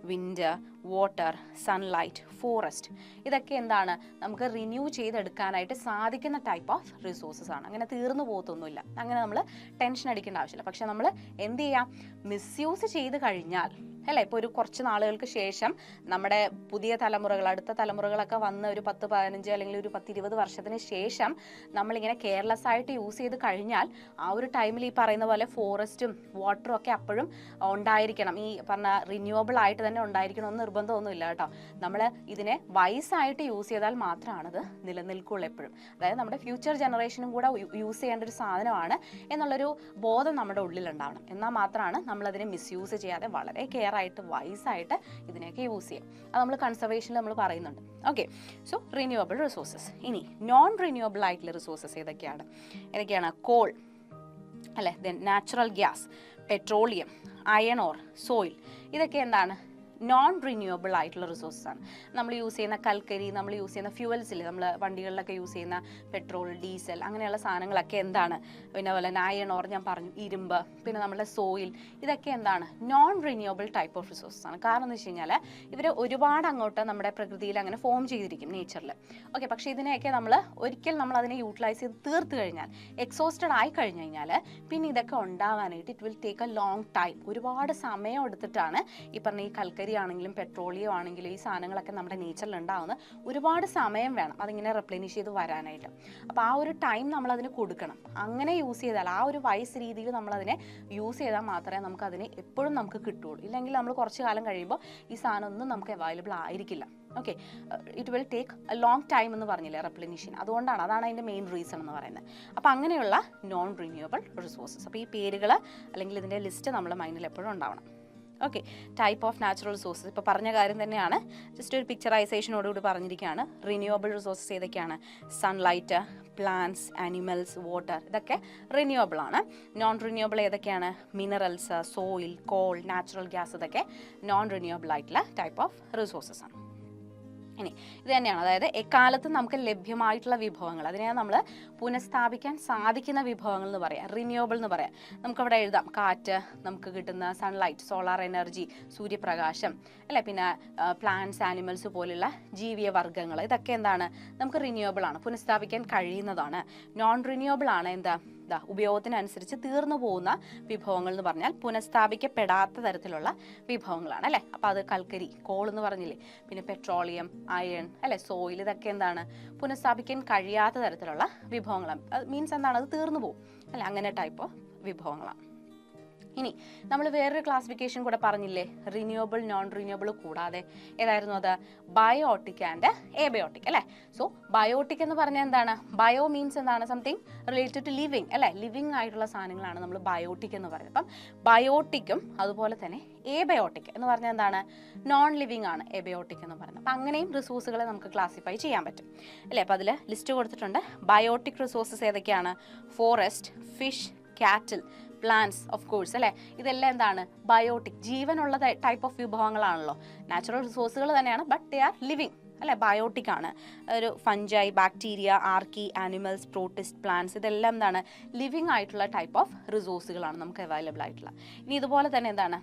വിൻഡ്, വാട്ടർ, സൺലൈറ്റ്, ഫോറസ്റ്റ്, ഇതൊക്കെ എന്താണ്, നമുക്ക് റിന്യൂ ചെയ്തെടുക്കാനായിട്ട് സാധിക്കുന്ന ടൈപ്പ് ഓഫ് റിസോഴ്സസ് ആണ്. അങ്ങനെ തീർന്നു പോകത്തൊന്നുമില്ല, അങ്ങനെ നമ്മൾ ടെൻഷൻ അടിക്കേണ്ട ആവശ്യമില്ല. പക്ഷെ നമ്മൾ എന്ത് ചെയ്യാം, മിസ്യൂസ് ചെയ്ത് കഴിഞ്ഞാൽ അല്ലേ? ഇപ്പോൾ ഒരു കുറച്ച് നാളുകൾക്ക് ശേഷം നമ്മുടെ പുതിയ തലമുറകൾ, അടുത്ത തലമുറകളൊക്കെ വന്ന് ഒരു 10-15 അല്ലെങ്കിൽ ഒരു 10-20 വർഷത്തിന് ശേഷം നമ്മളിങ്ങനെ കെയർലെസ് ആയിട്ട് യൂസ് ചെയ്ത് കഴിഞ്ഞാൽ ആ ഒരു ടൈമിൽ ഈ പറയുന്ന പോലെ ഫോറസ്റ്റും വാട്ടറും ഒക്കെ അപ്പോഴും ഉണ്ടായിരിക്കണം. ഈ പറഞ്ഞ റിന്യൂവബിൾ ആയിട്ട് തന്നെ ഉണ്ടായിരിക്കണമെന്ന് നിർബന്ധമൊന്നുമില്ല കേട്ടോ. നമ്മൾ ഇതിനെ വൈസായിട്ട് യൂസ് ചെയ്താൽ മാത്രമാണ് ഇത് നിലനിൽക്കുള്ളൂ എപ്പോഴും. അതായത് നമ്മുടെ ഫ്യൂച്ചർ ജനറേഷനും കൂടെ യൂസ് ചെയ്യേണ്ട ഒരു സാധനമാണ് എന്നുള്ളൊരു ബോധം നമ്മുടെ ഉള്ളിലുണ്ടാവണം. എന്നാൽ മാത്രമാണ് നമ്മളതിനെ മിസ്യൂസ് ചെയ്യാതെ വളരെ കെയർ ആയിട്ട് വൈസായിട്ട് ഇതിനെയൊക്കെ യൂസ് ചെയ്യാം. അത് നമ്മൾ കൺസർവേഷനിൽ നമ്മൾ പറയുന്നുണ്ട്. Okay, so renewable resources. ഇനി നോൺ റിന്യൂവബിൾ ആയിട്ടുള്ള റിസോഴ്സസ് ഏതൊക്കെയാണ്? കോൾ അല്ലേ, then natural gas, petroleum, iron or, soil. ഇതൊക്കെ എന്താണ്? നോൺ റിന്യൂവബിൾ ആയിട്ടുള്ള റിസോഴ്സസ് ആണ്. നമ്മൾ യൂസ് ചെയ്യുന്ന കൽക്കരി, നമ്മൾ യൂസ് ചെയ്യുന്ന ഫ്യൂവൽസില്ലേ, നമ്മൾ വണ്ടികളിലൊക്കെ യൂസ് ചെയ്യുന്ന പെട്രോൾ, ഡീസൽ അങ്ങനെയുള്ള സാധനങ്ങളൊക്കെ എന്താണ്? പിന്നെ പോലെ അയൺ ഓർ ഞാൻ പറഞ്ഞു, ഇരുമ്പ്, പിന്നെ നമ്മുടെ സോയിൽ, ഇതൊക്കെ എന്താണ്? Non renewable type of resources ആണ്. കാരണം എന്ന് വെച്ച് കഴിഞ്ഞാൽ ഇവർ ഒരുപാട് അങ്ങോട്ട് നമ്മുടെ പ്രകൃതിയിൽ അങ്ങനെ ഫോം ചെയ്തിരിക്കും നേച്ചറിൽ. ഓക്കെ, പക്ഷേ ഇതിനെയൊക്കെ ഒരിക്കൽ നമ്മൾ അതിനെ യൂട്ടിലൈസ് ചെയ്ത് തീർത്ത് കഴിഞ്ഞാൽ, എക്സോസ്റ്റഡ് ആയി കഴിഞ്ഞ് കഴിഞ്ഞാൽ പിന്നെ ഇതൊക്കെ ഉണ്ടാവാനായിട്ട് it will take a long time. ഒരുപാട് സമയം എടുത്തിട്ടാണ് ഈ പറഞ്ഞ ഈ കൽക്കരി ആണെങ്കിലും പെട്രോളിയം ആണെങ്കിലും ഈ സാധനങ്ങളൊക്കെ നമ്മുടെ നേച്ചറിൽ ഉണ്ടാവുന്ന ഒരുപാട് സമയം വേണം അതിങ്ങനെ റെപ്ലെനിഷ് ചെയ്ത് വരാനായിട്ട്. അപ്പോൾ ആ ഒരു ടൈം നമ്മളതിന് കൊടുക്കണം. അങ്ങനെ യൂസ് ചെയ്താൽ, ആ ഒരു വയസ്സ് രീതിയിൽ നമ്മളതിനെ യൂസ് ചെയ്താൽ മാത്രമേ നമുക്കതിനെ എപ്പോഴും നമുക്ക് കിട്ടുള്ളൂ. ഇല്ലെങ്കിൽ നമ്മൾ കുറച്ച് കാലം കഴിയുമ്പോൾ ഈ സാധനം ഒന്നും നമുക്ക് അവൈലബിൾ ആയിരിക്കില്ല. Okay, it will take a long time എന്ന് പറഞ്ഞില്ലേ റെപ്ലെനിഷൻ. അതാണ് അതിൻ്റെ മെയിൻ റീസൺ എന്ന് പറയുന്നത്. അപ്പോൾ അങ്ങനെയുള്ള നോൺ റിന്യൂവബിൾ റിസോഴ്സസ്. അപ്പോൾ ഈ പേരുകൾ അല്ലെങ്കിൽ ഇതിൻ്റെ ലിസ്റ്റ് നമ്മുടെ മൈൻഡിൽ എപ്പോഴും ഉണ്ടാവണം. Okay, type of natural resources ഇപ്പോൾ പറഞ്ഞ കാര്യം തന്നെയാണ്, ജസ്റ്റ് ഒരു പിക്ചറൈസേഷനോടുകൂടി പറഞ്ഞിരിക്കുകയാണ്. റിന്യൂവബിൾ റിസോഴ്സസ് ഏതൊക്കെയാണ്? സൺലൈറ്റ്, പ്ലാന്റ്സ്, ആനിമൽസ്, വാട്ടർ, ഇതൊക്കെ റിന്യൂവബിൾ ആണ്. നോൺ റിന്യൂവബിൾ ഏതൊക്കെയാണ്? Minerals, soil, call, natural gas, ഇതൊക്കെ നോൺ റിന്യൂവബിൾ ആയിട്ടുള്ള ടൈപ്പ് ഓഫ് റിസോഴ്സസ് ആണ്. ഇനി ഇത് തന്നെയാണ്, അതായത് എക്കാലത്തും നമുക്ക് ലഭ്യമായിട്ടുള്ള വിഭവങ്ങൾ, അതിനെയാണ് നമ്മൾ പുനഃസ്ഥാപിക്കാൻ സാധിക്കുന്ന വിഭവങ്ങൾ എന്ന് പറയാം, റിന്യൂവബിൾ എന്ന് പറയാം. നമുക്കവിടെ എഴുതാം കാറ്റ്, നമുക്ക് കിട്ടുന്ന സൺലൈറ്റ്, സോളാർ എനർജി, സൂര്യപ്രകാശം അല്ലേ, പിന്നെ പ്ലാന്റ്സ്, ആനിമൽസ് പോലുള്ള ജീവിയ വർഗ്ഗങ്ങൾ, ഇതൊക്കെ എന്താണ്? നമുക്ക് റിന്യൂവബിൾ ആണ്, പുനഃസ്ഥാപിക്കാൻ കഴിയുന്നതാണ്. നോൺ റിന്യൂവബിൾ ആണ് എന്താ? ഉപയോഗത്തിനനുസരിച്ച് തീർന്നു പോകുന്ന വിഭവങ്ങൾ എന്ന് പറഞ്ഞാൽ പുനഃസ്ഥാപിക്കപ്പെടാത്ത തരത്തിലുള്ള വിഭവങ്ങളാണ് അല്ലേ. അപ്പോൾ അത് കൽക്കരി, കോൾ എന്ന് പറഞ്ഞില്ലേ, പിന്നെ പെട്രോളിയം, അയൺ അല്ലെ, സോയിൽ, ഇതൊക്കെ എന്താണ്? പുനഃസ്ഥാപിക്കാൻ കഴിയാത്ത തരത്തിലുള്ള വിഭവങ്ങളാണ്. അത് മീൻസ് എന്താണ്? അത് തീർന്നു പോകും അല്ലെ, അങ്ങനെ ടൈപ്പ് ഓഫ് വിഭവങ്ങളാണ്. ഇനി നമ്മൾ വേറൊരു ക്ലാസിഫിക്കേഷൻ കൂടെ പറഞ്ഞില്ലേ, റിന്യൂവബിൾ, നോൺ റിന്യൂവബിൾ കൂടാതെ. ഏതായിരുന്നു അത്? ബയോട്ടിക് ആൻഡ് എബയോട്ടിക് അല്ലേ. സോ ബയോട്ടിക് എന്ന് പറഞ്ഞാൽ എന്താണ്? ബയോ മീൻസ് എന്താണ്? സംതിങ് റിലേറ്റഡ് ടു ലിവിങ് അല്ലേ, ലിവിങ് ആയിട്ടുള്ള സാധനങ്ങളാണ് നമ്മൾ ബയോട്ടിക് എന്ന് പറയുന്നത്. അപ്പം ബയോട്ടിക്കും അതുപോലെ തന്നെ എബയോട്ടിക് എന്ന് പറഞ്ഞാൽ എന്താണ്? നോൺ ലിവിങ് ആണ് എബയോട്ടിക് എന്ന് പറയുന്നത്. അപ്പം അങ്ങനെയും റിസോഴ്സുകളെ നമുക്ക് ക്ലാസിഫൈ ചെയ്യാൻ പറ്റും അല്ലേ. അപ്പോൾ അതിൽ ലിസ്റ്റ് കൊടുത്തിട്ടുണ്ട്. ബയോട്ടിക് റിസോഴ്സസ് ഏതൊക്കെയാണ്? Forest, fish, cattle, plants, of course അല്ലേ. ഇതെല്ലാം എന്താണ്? ബയോട്ടിക്, ജീവനുള്ള ടൈപ്പ് ഓഫ് വിഭവങ്ങളാണല്ലോ. നാച്ചുറൽ റിസോഴ്സുകൾ തന്നെയാണ്, ബട്ട് ദേ ആർ ലിവിങ് അല്ലേ, ബയോട്ടിക് ആണ്. ഒരു fungi, bacteria, archaea, animals, protist, plants, ഇതെല്ലാം എന്താണ്? ലിവിങ് ആയിട്ടുള്ള ടൈപ്പ് ഓഫ് റിസോഴ്സുകളാണ് നമുക്ക് അവൈലബിൾ ആയിട്ടുള്ള. ഇനി ഇതുപോലെ തന്നെ എന്താണ്?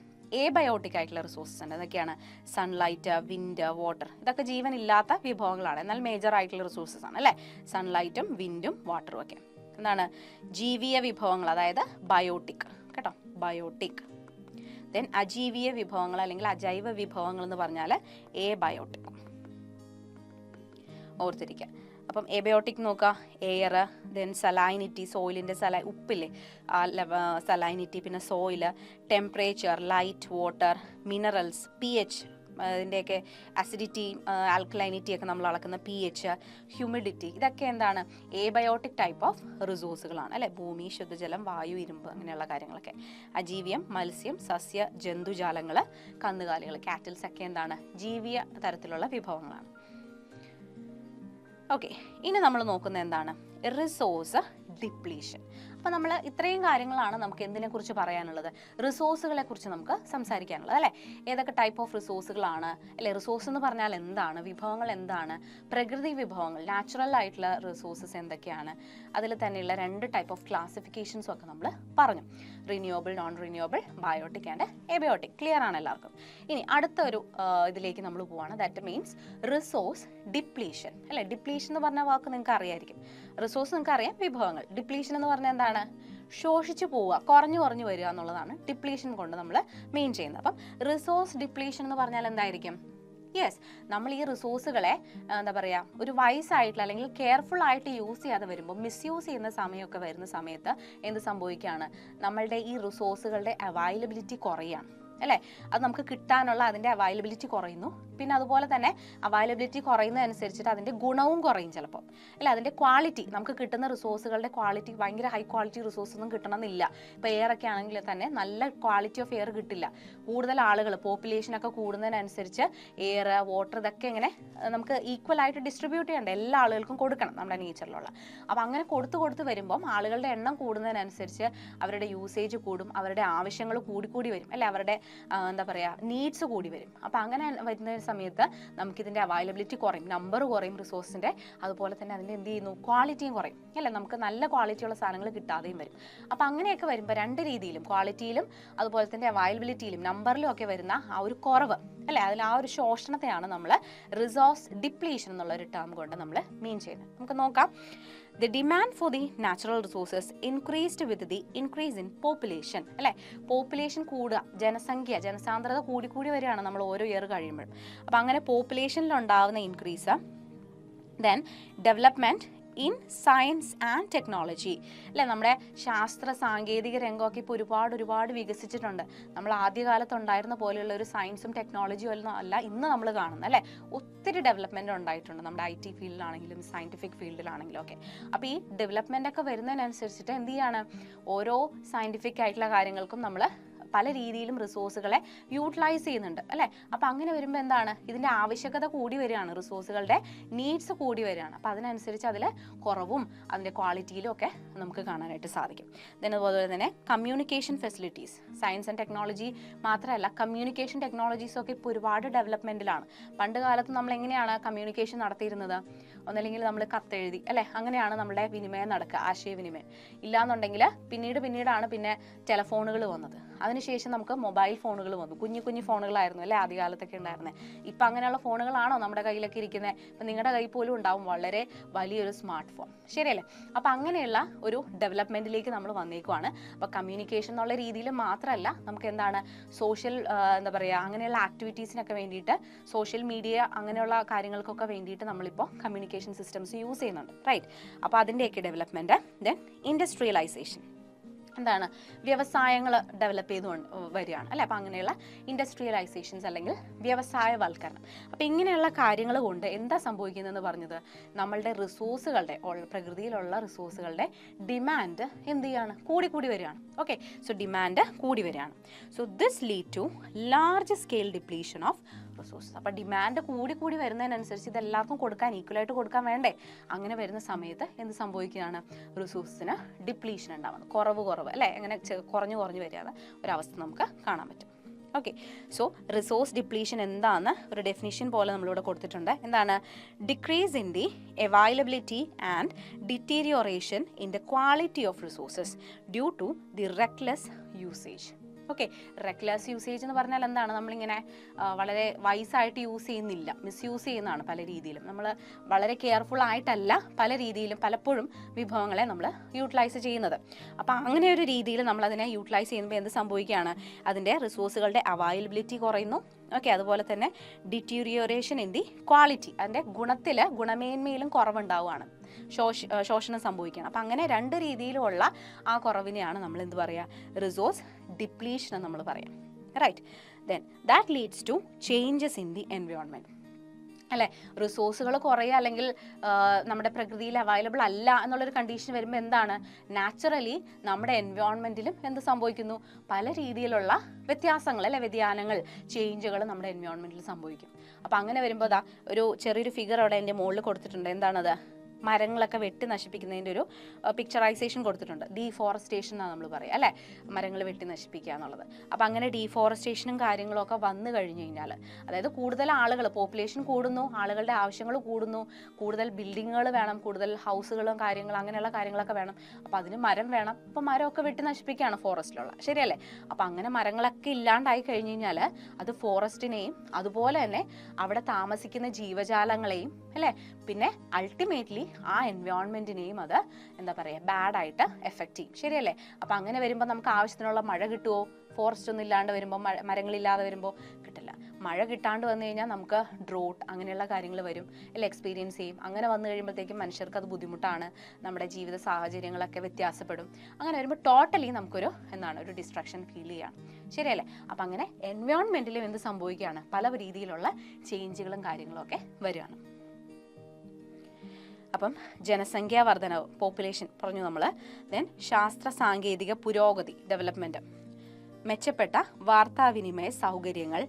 എബയോട്ടിക് ആയിട്ടുള്ള റിസോഴ്സസ് ഉണ്ട്. അതൊക്കെയാണ് സൺലൈറ്റ്, വിൻഡ്, വാട്ടർ. ഇതൊക്കെ ജീവനില്ലാത്ത വിഭവങ്ങളാണ്, എന്നാൽ മേജർ ആയിട്ടുള്ള റിസോഴ്സസ് ആണ് അല്ലേ. സൺലൈറ്റും വിൻഡും വാട്ടറും ഒക്കെ എന്താണ്? ജീവിയ വിഭവങ്ങൾ, അതായത് ബയോട്ടിക് കേട്ടോ, ബയോട്ടിക്. ദെൻ അജീവീയ വിഭവങ്ങൾ അല്ലെങ്കിൽ അജൈവ വിഭവങ്ങൾ എന്ന് പറഞ്ഞാൽ എബയോട്ടിക്. ഓർത്തിരിക്കുക. അപ്പം എബയോട്ടിക് നോക്കുക, എയർ, ദെൻ സലൈനിറ്റി, സോയിലിൻ്റെ ഉപ്പില്ലേ സലൈനിറ്റി, പിന്നെ soil, temperature, light, water, minerals, pH, അതിൻ്റെയൊക്കെ അസിഡിറ്റി, ആൽക്കലൈനിറ്റി ഒക്കെ നമ്മൾ അളക്കുന്ന pH, ഹ്യൂമിഡിറ്റി, ഇതൊക്കെ എന്താണ്? എബയോട്ടിക് ടൈപ്പ് ഓഫ് റിസോഴ്സുകളാണ് അല്ലേ. ഭൂമി, ശുദ്ധജലം, വായു, ഇരുമ്പ്, അങ്ങനെയുള്ള കാര്യങ്ങളൊക്കെ. അജീവിയം, മത്സ്യം, സസ്യ, ജന്തുജാലങ്ങൾ, കന്നുകാലികൾ, കാറ്റിൽസ് ഒക്കെ എന്താണ്? ജീവിയ തരത്തിലുള്ള വിഭവങ്ങളാണ്. ഓക്കെ, ഇനി നമ്മൾ നോക്കുന്നത് എന്താണ്? Resource depletion. അപ്പോൾ നമ്മൾ ഇത്രയും കാര്യങ്ങളാണ് നമുക്ക് എന്തിനെക്കുറിച്ച് പറയാനുള്ളത്? റിസോഴ്സുകളെ കുറിച്ച് നമുക്ക് സംസാരിക്കാനുള്ളത് അല്ലേ. ഏതൊക്കെ ടൈപ്പ് ഓഫ് റിസോഴ്സുകളാണ് അല്ലേ. റിസോഴ്സ് എന്ന് പറഞ്ഞാൽ എന്താണ്? വിഭവങ്ങൾ എന്താണ്? പ്രകൃതി വിഭവങ്ങൾ, നാച്ചുറൽ ആയിട്ടുള്ള റിസോഴ്സസ് എന്തൊക്കെയാണ്? അതിൽ തന്നെയുള്ള 2 ടൈപ്പ് ഓഫ് ക്ലാസിഫിക്കേഷൻസും ഒക്കെ നമ്മൾ പറഞ്ഞു. Renewable, non renewable, biotic and abiotic. Clear ആണ് എല്ലാവർക്കും? ഇനി അടുത്ത ഒരു ഇതിലേക്ക് നമ്മൾ പോവാണ്. ദാറ്റ് മീൻസ് റിസോഴ്സ് ഡിപ്ലീഷൻ അല്ലേ. ഡിപ്ലീഷൻ എന്ന് പറഞ്ഞ വാക്ക് നിങ്ങൾക്ക് അറിയായിരിക്കും. റിസോഴ്സ് നിങ്ങൾക്ക് അറിയാം, വിഭവങ്ങൾ. ഡിപ്ലീഷൻ എന്ന് പറഞ്ഞാൽ എന്താണ്? ശോഷിച്ചു പോവുക, കുറഞ്ഞു വരിക എന്നുള്ളതാണ് ഡിപ്ലീഷൻ കൊണ്ട് നമ്മൾ മീൻ ചെയ്യുന്നത്. അപ്പം റിസോഴ്സ് ഡിപ്ലീഷൻ എന്ന് പറഞ്ഞാൽ എന്തായിരിക്കും? യെസ്, നമ്മൾ ഈ റിസോഴ്സുകളെ എന്താ പറയുക, ഒരു വൈസായിട്ടുള്ള അല്ലെങ്കിൽ കെയർഫുൾ ആയിട്ട് യൂസ് ചെയ്യാതെ വരുമ്പോൾ മിസ്യൂസ് ചെയ്യുന്ന സമയമൊക്കെ വരുന്ന സമയത്ത് എന്ത് സംഭവിക്കുകയാണ്? നമ്മളുടെ ഈ റിസോഴ്സുകളുടെ അവൈലബിലിറ്റി കുറയാണ് അല്ലേ? അത് നമുക്ക് കിട്ടാനുള്ള അതിൻ്റെ അവൈലബിലിറ്റി കുറയുന്നു. പിന്നെ അതുപോലെ തന്നെ അവൈലബിലിറ്റി കുറയുന്നതനുസരിച്ചിട്ട് അതിൻ്റെ ഗുണവും കുറയും ചിലപ്പോൾ അല്ല, അതിൻ്റെ ക്വാളിറ്റി, നമുക്ക് കിട്ടുന്ന റിസോഴ്സുകളുടെ ക്വാളിറ്റി ഭയങ്കര ഹൈ ക്വാളിറ്റി റിസോഴ്സ് ഒന്നും കിട്ടണമെന്നില്ല. ഇപ്പോൾ എയർ ഒക്കെ ആണെങ്കിൽ തന്നെ നല്ല ക്വാളിറ്റി ഓഫ് എയർ കിട്ടില്ല. കൂടുതൽ ആളുകൾ, പോപ്പുലേഷനൊക്കെ കൂടുന്നതിനനുസരിച്ച് എയർ, വാട്ടർ ഇതൊക്കെ ഇങ്ങനെ നമുക്ക് ഈക്വൽ ആയിട്ട് ഡിസ്ട്രിബ്യൂട്ട് ചെയ്യണ്ട, എല്ലാ ആളുകൾക്കും കൊടുക്കണം നമ്മുടെ നേച്ചറിലുള്ള. അപ്പോൾ അങ്ങനെ കൊടുത്ത് വരുമ്പം ആളുകളുടെ എണ്ണം കൂടുന്നതിനനുസരിച്ച് അവരുടെ യൂസേജ് കൂടും, അവരുടെ ആവശ്യങ്ങൾ കൂടി വരും അല്ലേ, അവരുടെ എന്താ പറയുക നീഡ്സ് കൂടി വരും. അപ്പോൾ അങ്ങനെ വരുന്ന സമയത്ത് നമുക്കിതിൻ്റെ അവൈലബിലിറ്റി കുറയും, നമ്പർ കുറയും റിസോഴ്സിൻ്റെ, അതുപോലെ തന്നെ അതിൻ്റെ എന്ത് ചെയ്യുന്നു, ക്വാളിറ്റിയും കുറയും അല്ലേ, നമുക്ക് നല്ല ക്വാളിറ്റിയുള്ള സാധനങ്ങൾ കിട്ടാതെയും വരും. അപ്പോൾ അങ്ങനെയൊക്കെ വരുമ്പോൾ രണ്ട് രീതിയിലും, ക്വാളിറ്റിയിലും അതുപോലെ തന്നെ അവൈലബിലിറ്റിയിലും നമ്പറിലും ഒക്കെ വരുന്ന ആ ഒരു കുറവ് അല്ലേ, അതിൽ ആ ഒരു ശോഷണത്തെയാണ് നമ്മൾ റിസോഴ്സ് ഡിപ്ലീഷൻ എന്നുള്ള ഒരു ടേം കൊണ്ട് നമ്മൾ മീൻ ചെയ്യുന്നത്. നമുക്ക് നോക്കാം. The demand for the natural resources increased with the increase in population അല്ലേ, പോപ്പുലേഷൻ കൂടുക, ജനസാന്ദ്രത കൂടി വരികയാണ് നമ്മൾ ഓരോ ഇയർ കഴിയുമ്പോഴും. അപ്പോൾ അങ്ങനെ പോപ്പുലേഷനിൽ ഉണ്ടാകുന്ന increase, then development in science and technology അല്ലേ, നമ്മുടെ ശാസ്ത്ര സാങ്കേതിക രംഗമൊക്കെ ഇപ്പോൾ ഒരുപാട് വികസിച്ചിട്ടുണ്ട്. നമ്മൾ ആദ്യകാലത്ത് ഉണ്ടായിരുന്ന പോലെയുള്ള ഒരു സയൻസും ടെക്നോളജിയും ഒന്നും അല്ല ഇന്ന് നമ്മൾ കാണുന്നത് അല്ലേ, ഒത്തിരി ഡെവലപ്മെൻറ്റ് ഉണ്ടായിട്ടുണ്ട് നമ്മുടെ IT ഫീൽഡിലാണെങ്കിലും സയൻറ്റിഫിക് ഫീൽഡിലാണെങ്കിലും ഒക്കെ. അപ്പോൾ ഈ ഡെവലപ്മെൻ്റ് ഒക്കെ വരുന്നതിനനുസരിച്ചിട്ട് എന്ത് ചെയ്യാണ്, ഓരോ സയൻറ്റിഫിക് ആയിട്ടുള്ള കാര്യങ്ങൾക്കും നമ്മൾ പല രീതിയിലും റിസോഴ്സുകളെ യൂട്ടിലൈസ് ചെയ്യുന്നുണ്ട് അല്ലേ. അപ്പോൾ അങ്ങനെ വരുമ്പോൾ എന്താണ്, ഇതിൻ്റെ ആവശ്യകത കൂടി വരികയാണ്, റിസോഴ്സുകളുടെ നീഡ്സ് കൂടി വരികയാണ്. അപ്പോൾ അതിനനുസരിച്ച് അതിൽ കുറവും അതിൻ്റെ ക്വാളിറ്റിയിലും ഒക്കെ നമുക്ക് കാണാനായിട്ട് സാധിക്കും. then അതുപോലെ തന്നെ communication facilities, science and technology മാത്രമല്ല കമ്മ്യൂണിക്കേഷൻ ടെക്നോളജീസ് ഒക്കെ ഇപ്പോൾ ഒരുപാട് ഡെവലപ്മെൻറ്റിലാണ്. പണ്ട് കാലത്ത് നമ്മൾ എങ്ങനെയാണ് കമ്മ്യൂണിക്കേഷൻ നടത്തിയിരുന്നത്? ഒന്നല്ലെങ്കിൽ നമ്മൾ കത്തെഴുതി അല്ലേ, അങ്ങനെയാണ് നമ്മുടെ വിനിമയം നടക്കുക, ആശയവിനിമയം. ഇല്ലാന്നുണ്ടെങ്കിൽ പിന്നീടാണ് പിന്നെ ടെലഫോണുകൾ വന്നത്. അതിനുശേഷം നമുക്ക് മൊബൈൽ ഫോണുകൾ വന്നു, കുഞ്ഞു ഫോണുകളായിരുന്നു അല്ലേ ആദ്യകാലത്തൊക്കെ ഉണ്ടായിരുന്നത്. ഇപ്പം അങ്ങനെയുള്ള ഫോണുകളാണോ നമ്മുടെ കയ്യിലൊക്കെ ഇരിക്കുന്നത്? ഇപ്പം നിങ്ങളുടെ കയ്യിൽ പോലും ഉണ്ടാവും വളരെ വലിയൊരു സ്മാർട്ട് ഫോൺ, ശരിയല്ലേ? അപ്പം അങ്ങനെയുള്ള ഒരു ഡെവലപ്മെൻറ്റിലേക്ക് നമ്മൾ വന്നേക്കുവാണ്. അപ്പോൾ കമ്മ്യൂണിക്കേഷൻ എന്നുള്ള രീതിയിൽ മാത്രമല്ല, നമുക്ക് എന്താണ് സോഷ്യൽ എന്താ പറയുക, അങ്ങനെയുള്ള ആക്ടിവിറ്റീസിനൊക്കെ വേണ്ടിയിട്ട്, സോഷ്യൽ മീഡിയ അങ്ങനെയുള്ള കാര്യങ്ങൾക്കൊക്കെ വേണ്ടിയിട്ട് നമ്മളിപ്പോൾ കമ്മ്യൂണിക്കേഷൻ സിസ്റ്റംസ് യൂസ് ചെയ്യുന്നുണ്ട്, റൈറ്റ്? അപ്പോൾ അതിൻ്റെയൊക്കെ ഡെവലപ്മെൻറ്റ്. ദെൻ ഇൻഡസ്ട്രിയലൈസേഷൻ, എന്താണ്, വ്യവസായങ്ങൾ ഡെവലപ്പ് ചെയ്ത് വരികയാണ് അല്ലേ. അപ്പോൾ അങ്ങനെയുള്ള ഇൻഡസ്ട്രിയലൈസേഷൻസ് അല്ലെങ്കിൽ വ്യവസായവൽക്കരണം. അപ്പോൾ ഇങ്ങനെയുള്ള കാര്യങ്ങൾ കൊണ്ട് എന്താ സംഭവിക്കുന്നതെന്ന് പറഞ്ഞത്, നമ്മളുടെ റിസോഴ്സുകളുടെ, പ്രകൃതിയിലുള്ള റിസോഴ്സുകളുടെ ഡിമാൻഡ് എന്ത് ചെയ്യാണ്, കൂടി വരികയാണ്. ഓക്കെ, സോ ഡിമാൻഡ് കൂടി വരികയാണ്. So this lead to large scale depletion of resources. അപ്പോൾ ഡിമാൻഡ് കൂടി വരുന്നതിനനുസരിച്ച് ഇതെല്ലാവർക്കും കൊടുക്കാൻ, ഈക്വലായിട്ട് കൊടുക്കാൻ വേണ്ടേ? അങ്ങനെ വരുന്ന സമയത്ത് എന്ത് സംഭവിക്കുകയാണ്, റിസോഴ്സിന് ഡിപ്ലീഷൻ ഉണ്ടാവുന്നത്, കുറവ് അല്ലേ, അങ്ങനെ കുറഞ്ഞു വരികയാണ് ഒരവസ്ഥ നമുക്ക് കാണാൻ പറ്റും. ഓക്കെ, സോ റിസോഴ്സ് ഡിപ്ലീഷൻ എന്താണെന്ന് ഒരു ഡെഫിനിഷൻ പോലെ നമ്മളിവിടെ കൊടുത്തിട്ടുണ്ട്. എന്താണ്? Decrease in the availability and deterioration in the quality of resources due to the reckless usage. Okay, reckless usage എന്ന് പറഞ്ഞാൽ എന്താണ്, നമ്മളിങ്ങനെ വളരെ വൈസായിട്ട് യൂസ് ചെയ്യുന്നില്ല, മിസ്യൂസ് ചെയ്യുന്നതാണ് പല രീതിയിലും. നമ്മൾ വളരെ കെയർഫുൾ ആയിട്ടല്ല പല രീതിയിലും പലപ്പോഴും വിഭവങ്ങളെ നമ്മൾ യൂട്ടിലൈസ് ചെയ്യുന്നത്. അപ്പോൾ അങ്ങനെ ഒരു രീതിയിൽ നമ്മളതിനെ യൂട്ടിലൈസ് ചെയ്യുമ്പോൾ എന്ത് സംഭവിക്കുകയാണ്, അതിൻ്റെ റിസോഴ്സുകളുടെ അവൈലബിലിറ്റി കുറയുന്നു. ഓക്കെ, അതുപോലെ തന്നെ ഡിറ്റീരിയോറേഷൻ ഇൻ ദി ക്വാളിറ്റി, അതിൻ്റെ ഗുണമേന്മയിലും കുറവുണ്ടാവുകയാണ്, ശോഷണം സംഭവിക്കുകയാണ്. അപ്പം അങ്ങനെ രണ്ട് രീതിയിലുമുള്ള ആ കുറവിനെയാണ് നമ്മൾ എന്ത് പറയുക, റിസോഴ്സ് ഡിപ്ലീഷൻ എന്ന് നമ്മൾ പറയാം, right? Then that leads to changes in the environment അല്ലേ. റിസോഴ്സുകൾ കുറയുക അല്ലെങ്കിൽ നമ്മുടെ പ്രകൃതിയിൽ അവൈലബിൾ അല്ല എന്നുള്ളൊരു കണ്ടീഷൻ വരുമ്പോൾ എന്താണ്, നാച്ചുറലി നമ്മുടെ എൻവയോൺമെൻറ്റിലും എന്ത് സംഭവിക്കുന്നു, പല രീതിയിലുള്ള വ്യത്യാസങ്ങൾ അല്ലെ, വ്യതിയാനങ്ങൾ, ചേഞ്ചുകൾ നമ്മുടെ എൻവയോൺമെൻറ്റിൽ സംഭവിക്കും. അപ്പോൾ അങ്ങനെ വരുമ്പോൾ അതാ ഒരു ചെറിയൊരു ഫിഗർ അവിടെ എൻ്റെ മുകളിൽ കൊടുത്തിട്ടുണ്ട്. എന്താണത്? മരങ്ങളൊക്കെ വെട്ടി നശിപ്പിക്കുന്നതിൻ്റെ ഒരു പിക്ചറൈസേഷൻ കൊടുത്തിട്ടുണ്ട്. ഡീഫോറസ്റ്റേഷൻ എന്നാണ് നമ്മൾ പറയുക അല്ലേ, മരങ്ങൾ വെട്ടി നശിപ്പിക്കുക എന്നുള്ളത്. അപ്പോൾ അങ്ങനെ ഡീഫോറസ്റ്റേഷനും കാര്യങ്ങളും ഒക്കെ വന്നു കഴിഞ്ഞ് കഴിഞ്ഞാൽ, അതായത് കൂടുതൽ ആളുകൾ, പോപ്പുലേഷൻ കൂടുന്നു, ആളുകളുടെ ആവശ്യങ്ങൾ കൂടുന്നു, കൂടുതൽ ബിൽഡിങ്ങുകൾ വേണം, കൂടുതൽ ഹൗസുകളും കാര്യങ്ങളും അങ്ങനെയുള്ള കാര്യങ്ങളൊക്കെ വേണം. അപ്പോൾ അതിന് മരം വേണം. അപ്പോൾ മരമൊക്കെ വെട്ടി നശിപ്പിക്കുകയാണ് ഫോറസ്റ്റിലുള്ള, ശരിയല്ലേ? അപ്പോൾ അങ്ങനെ മരങ്ങളൊക്കെ ഇല്ലാണ്ടായി കഴിഞ്ഞ് കഴിഞ്ഞാൽ അത് ഫോറസ്റ്റിനെയും അതുപോലെ തന്നെ അവിടെ താമസിക്കുന്ന ജീവജാലങ്ങളെയും അല്ലേ, പിന്നെ അൾട്ടിമേറ്റ്ലി ആ എൻവയോൺമെൻറ്റിനെയും അത് എന്താ പറയുക ബാഡായിട്ട് എഫക്റ്റ് ചെയ്യും. ശരിയല്ലേ? അപ്പോൾ അങ്ങനെ വരുമ്പോൾ നമുക്ക് ആവശ്യത്തിനുള്ള മഴ കിട്ടുമോ? ഫോറസ്റ്റ് ഒന്നും ഇല്ലാണ്ട് വരുമ്പോൾ, മരങ്ങളില്ലാതെ വരുമ്പോൾ കിട്ടില്ല. മഴ കിട്ടാണ്ട് വന്നു കഴിഞ്ഞാൽ നമുക്ക് ഡ്രോട്ട് അങ്ങനെയുള്ള കാര്യങ്ങൾ വരും, അല്ലെ, എക്സ്പീരിയൻസ് ചെയ്യും. അങ്ങനെ വന്നു കഴിയുമ്പോഴത്തേക്കും മനുഷ്യർക്ക് അത് ബുദ്ധിമുട്ടാണ്, നമ്മുടെ ജീവിത സാഹചര്യങ്ങളൊക്കെ വ്യത്യാസപ്പെടും. അങ്ങനെ വരുമ്പോൾ ടോട്ടലി നമുക്കൊരു ഒരു ഡിസ്ട്രക്ഷൻ ഫീൽ ചെയ്യാണ്. ശരിയല്ലേ? അപ്പം അങ്ങനെ എൻവയോൺമെൻറ്റിലും എന്ത് സംഭവിക്കുകയാണ്? പല രീതിയിലുള്ള ചേഞ്ചുകളും കാര്യങ്ങളും ഒക്കെ വരികയാണ്. അപ്പം ജനസംഖ്യാ വർധനവ്, പോപ്പുലേഷൻ പറഞ്ഞു നമ്മൾ. ദെൻ ശാസ്ത്ര സാങ്കേതിക പുരോഗതി, ഡെവലപ്മെൻറ്റ്, മെച്ചപ്പെട്ട വാർത്താവിനിമയ സൗകര്യങ്ങൾ,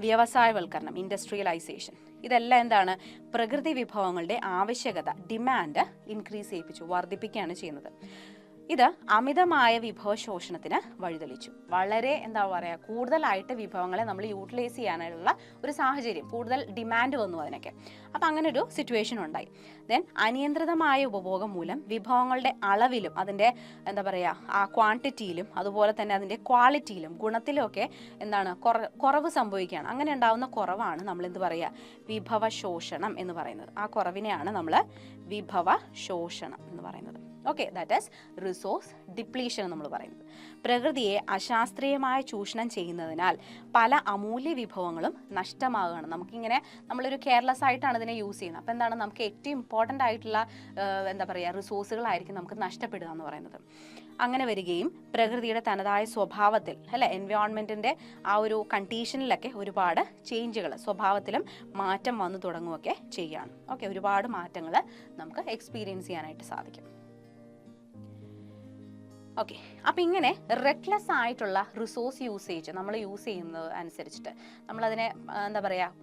വ്യവസായവൽക്കരണം, ഇൻഡസ്ട്രിയലൈസേഷൻ, ഇതെല്ലാം എന്താണ്? പ്രകൃതി വിഭവങ്ങളുടെ ആവശ്യകത, ഡിമാൻഡ് ഇൻക്രീസ് ചെയ്യിപ്പിച്ചു, വർദ്ധിപ്പിക്കുകയാണ് ചെയ്യുന്നത്. ഇത് അമിതമായ വിഭവശോഷണത്തിന് വഴിതെളിച്ചു. വളരെ കൂടുതലായിട്ട് വിഭവങ്ങളെ നമ്മൾ യൂട്ടിലൈസ് ചെയ്യാനുള്ള ഒരു സാഹചര്യം, കൂടുതൽ ഡിമാൻഡ് വന്നു അതിനൊക്കെ. അപ്പം അങ്ങനെ ഒരു സിറ്റുവേഷൻ ഉണ്ടായി. ദെൻ അനിയന്ത്രിതമായ ഉപഭോഗം മൂലം വിഭവങ്ങളുടെ അളവിലും അതിൻ്റെ ആ ക്വാണ്ടിറ്റിയിലും അതുപോലെ തന്നെ അതിൻ്റെ ക്വാളിറ്റിയിലും ഗുണത്തിലും ഒക്കെ കുറവ് സംഭവിക്കുകയാണ്. അങ്ങനെ ഉണ്ടാകുന്ന കുറവാണ് നമ്മൾ വിഭവശോഷണം എന്ന് പറയുന്നത്. ആ കുറവിനെയാണ് നമ്മൾ വിഭവശോഷണം എന്ന് പറയുന്നത്. Okay, that is resource depletion എന്ന് നമ്മൾ പറയുന്നത്. പ്രകൃതിയെ അശാസ്ത്രീയമായി ചൂഷണം ചെയ്യുന്നതിനാൽ പല അമൂല്യ വിഭവങ്ങളും നഷ്ടമാകുകയാണ്. നമ്മളൊരു കെയർലെസ് ആയിട്ടാണ് ഇതിനെ യൂസ് ചെയ്യുന്നത്. അപ്പോൾ നമുക്ക് ഏറ്റവും ഇമ്പോർട്ടൻ്റ് ആയിട്ടുള്ള റിസോഴ്സുകളായിരിക്കും നമുക്ക് നഷ്ടപ്പെടുക എന്ന് പറയുന്നത്. അങ്ങനെ വരികയും പ്രകൃതിയുടെ തനതായ സ്വഭാവത്തിൽ, എൻവയോൺമെൻറ്റിൻ്റെ ആ ഒരു കണ്ടീഷനിലൊക്കെ ഒരുപാട് ചേഞ്ചുകൾ, സ്വഭാവത്തിലും മാറ്റം വന്നു തുടങ്ങുകയൊക്കെ ചെയ്യുകയാണ്. ഓക്കെ, ഒരുപാട് മാറ്റങ്ങൾ നമുക്ക് എക്സ്പീരിയൻസ് ചെയ്യാനായിട്ട് സാധിക്കും. ഓക്കെ, അപ്പം ഇങ്ങനെ റെക്ലെസ് ആയിട്ടുള്ള റിസോഴ്സ് യൂസേജ് നമ്മൾ യൂസ് ചെയ്യുന്നത് അനുസരിച്ചിട്ട് നമ്മളതിനെ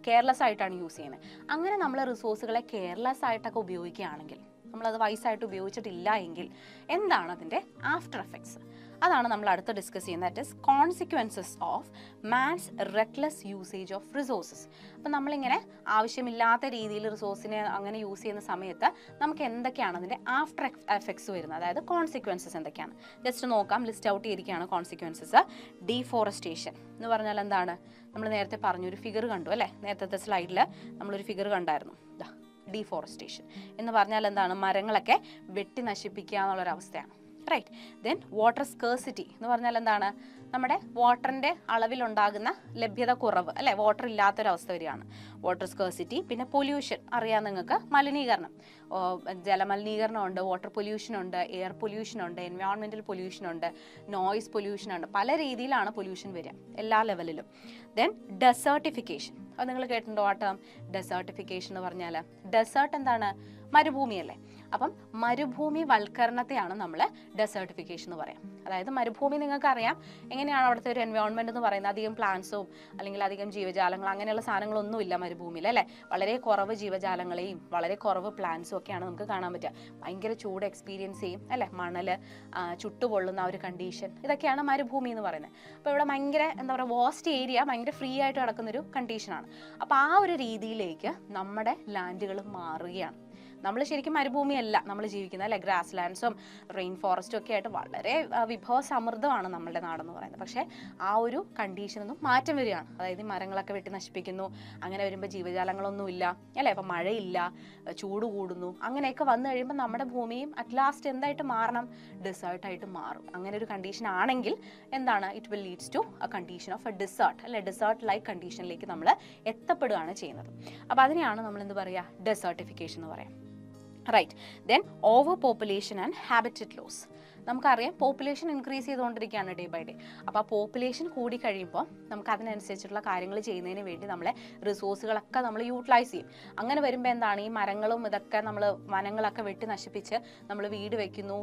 കെയർലെസ് ആയിട്ടാണ് യൂസ് ചെയ്യുന്നത്. അങ്ങനെ നമ്മൾ റിസോഴ്സുകളെ കെയർലെസ് ആയിട്ടൊക്കെ ഉപയോഗിക്കുകയാണെങ്കിൽ, നമ്മളത് വൈസായിട്ട് ഉപയോഗിച്ചിട്ടില്ല എങ്കിൽ എന്താണ് അതിൻ്റെ ആഫ്റ്റർ എഫക്ട്സ്? അതാണ് നമ്മൾ അടുത്ത് ഡിസ്കസ് ചെയ്യുന്നത്. That is consequences of man's reckless usage of resources. അപ്പം നമ്മളിങ്ങനെ ആവശ്യമില്ലാത്ത രീതിയിൽ റിസോഴ്സിനെ അങ്ങനെ യൂസ് ചെയ്യുന്ന സമയത്ത് നമുക്ക് എന്തൊക്കെയാണ് അതിൻ്റെ ആഫ്റ്റർ എഫക്ട്സ് വരുന്നത്, അതായത് കോൺസിക്വൻസസ് എന്തൊക്കെയാണ് ജസ്റ്റ് നോക്കാം. ലിസ്റ്റ് ഔട്ട് ചെയ്തിരിക്കുകയാണ് കോൺസിക്വൻസസ്. ഡീഫോറസ്റ്റേഷൻ എന്ന് പറഞ്ഞാൽ എന്താണ്? നമ്മൾ നേരത്തെ പറഞ്ഞൊരു ഫിഗർ കണ്ടു അല്ലേ? നേരത്തെ സ്ലൈഡിൽ നമ്മളൊരു ഫിഗർ കണ്ടായിരുന്നു. ഡീഫോറസ്റ്റേഷൻ എന്ന് പറഞ്ഞാൽ എന്താണ്? മരങ്ങളൊക്കെ വെട്ടി നശിപ്പിക്കുക എന്നുള്ളൊരവസ്ഥയാണ്. റൈറ്റ്. ദെൻ വാട്ടർ സ്കേഴ്സിറ്റി എന്ന് പറഞ്ഞാൽ എന്താണ്? നമ്മുടെ വാട്ടറിൻ്റെ അളവിലുണ്ടാകുന്ന ലഭ്യത കുറവ്, അല്ലേ? വാട്ടർ ഇല്ലാത്തൊരവസ്ഥ വരികയാണ്. Water scarcity. പിന്നെ പൊല്യൂഷൻ അറിയാം നിങ്ങൾക്ക്, മലിനീകരണം, ജലമലിനീകരണമുണ്ട്, വാട്ടർ പൊല്യൂഷനുണ്ട്, എയർ പൊല്യൂഷനുണ്ട്, എൻവയോൺമെൻറ്റൽ പൊല്യൂഷനുണ്ട്, നോയിസ് പൊല്യൂഷനുണ്ട്. പല രീതിയിലാണ് പൊല്യൂഷൻ വരിക, എല്ലാ ലെവലിലും. ദെൻ ഡെസേർട്ടിഫിക്കേഷൻ, അത് നിങ്ങൾ കേട്ടിട്ടുണ്ടോ? ആ ടേം ഡെസേർട്ടിഫിക്കേഷൻ എന്ന് പറഞ്ഞാൽ, ഡെസേർട്ട് എന്താണ്? മരുഭൂമിയല്ലേ? അപ്പം മരുഭൂമി വൽക്കരണത്തെയാണ് നമ്മൾ ഡെസേർട്ടിഫിക്കേഷൻ എന്ന് പറയാം. അതായത് മരുഭൂമി നിങ്ങൾക്കറിയാം എങ്ങനെയാണ് അവിടുത്തെ ഒരു എൻവയോൺമെൻറ്റ് എന്ന് പറയുന്നത്. അധികം പ്ലാന്റ്സും അല്ലെങ്കിൽ അധികം ജീവജാലങ്ങൾ അങ്ങനെയുള്ള സാധനങ്ങളൊന്നുമില്ല മരുഭൂമിയിൽ, അല്ലേ? വളരെ കുറവ് ജീവജാലങ്ങളെയും വളരെ കുറവ് പ്ലാന്റ്സും ഒക്കെയാണ് നമുക്ക് കാണാൻ പറ്റുക. ഭയങ്കര ചൂട് എക്സ്പീരിയൻസ് ചെയ്യും, അല്ലേ? മണൽ ചുട്ടുപൊള്ളുന്ന ആ ഒരു കണ്ടീഷൻ, ഇതൊക്കെയാണ് മരുഭൂമി എന്ന് പറയുന്നത്. അപ്പോൾ ഇവിടെ ഭയങ്കര വാസ്റ്റ് ഏരിയ, ഭയങ്കര ഫ്രീ ആയിട്ട് കിടക്കുന്നൊരു കണ്ടീഷനാണ്. അപ്പോൾ ആ ഒരു രീതിയിലേക്ക് നമ്മുടെ ലാൻഡുകൾ മാറുകയാണ്. നമ്മൾ ശരിക്കും മരുഭൂമിയല്ല നമ്മൾ ജീവിക്കുന്നത്, അല്ലെ? ഗ്രാസ് ലാൻഡ്സും റെയിൻ ഫോറസ്റ്റും ഒക്കെ ആയിട്ട് വളരെ വിഭവ സമൃദ്ധമാണ് നമ്മളുടെ നാടെന്ന് പറയുന്നത്. പക്ഷേ ആ ഒരു കണ്ടീഷനൊന്നും മാറ്റം വരികയാണ്. അതായത് മരങ്ങളൊക്കെ വെട്ടി നശിപ്പിക്കുന്നു. അങ്ങനെ വരുമ്പോൾ ജീവജാലങ്ങളൊന്നുമില്ല, അല്ലേ? അപ്പം മഴയില്ല, ചൂട് കൂടുന്നു. അങ്ങനെയൊക്കെ വന്നു കഴിയുമ്പോൾ നമ്മുടെ ഭൂമിയും അറ്റ് ലാസ്റ്റ് എന്തായിട്ട് മാറണം? ഡെസേർട്ടായിട്ട് മാറും. അങ്ങനെ ഒരു കണ്ടീഷൻ ആണെങ്കിൽ എന്താണ്? It will leads to a condition of a desert, അല്ലെ? ഡെസേർട്ട് ലൈക്ക് കണ്ടീഷനിലേക്ക് നമ്മൾ എത്തപ്പെടുകയാണ് ചെയ്യുന്നത്. അപ്പോൾ അതിനെയാണ് നമ്മൾ എന്ത് പറയുക? ഡെസേർട്ടിഫിക്കേഷൻ എന്ന് പറയാം. Right. Then over population and habitat loss. നമുക്കറിയാം പോപ്പുലേഷൻ ഇൻക്രീസ് ചെയ്തുകൊണ്ടിരിക്കുകയാണ് ഡേ ബൈ ഡേ. അപ്പോൾ ആ പോപ്പുലേഷൻ കൂടി കഴിയുമ്പോൾ നമുക്ക് അതിനനുസരിച്ചിട്ടുള്ള കാര്യങ്ങൾ ചെയ്യുന്നതിന് വേണ്ടി നമ്മളെ റിസോഴ്സുകളൊക്കെ നമ്മൾ യൂട്ടിലൈസ് ചെയ്യും. അങ്ങനെ വരുമ്പോൾ എന്താണ്? ഈ മരങ്ങളും ഇതൊക്കെ വനങ്ങളൊക്കെ വെട്ടി നശിപ്പിച്ച് നമ്മൾ വീട് വെക്കുന്നു,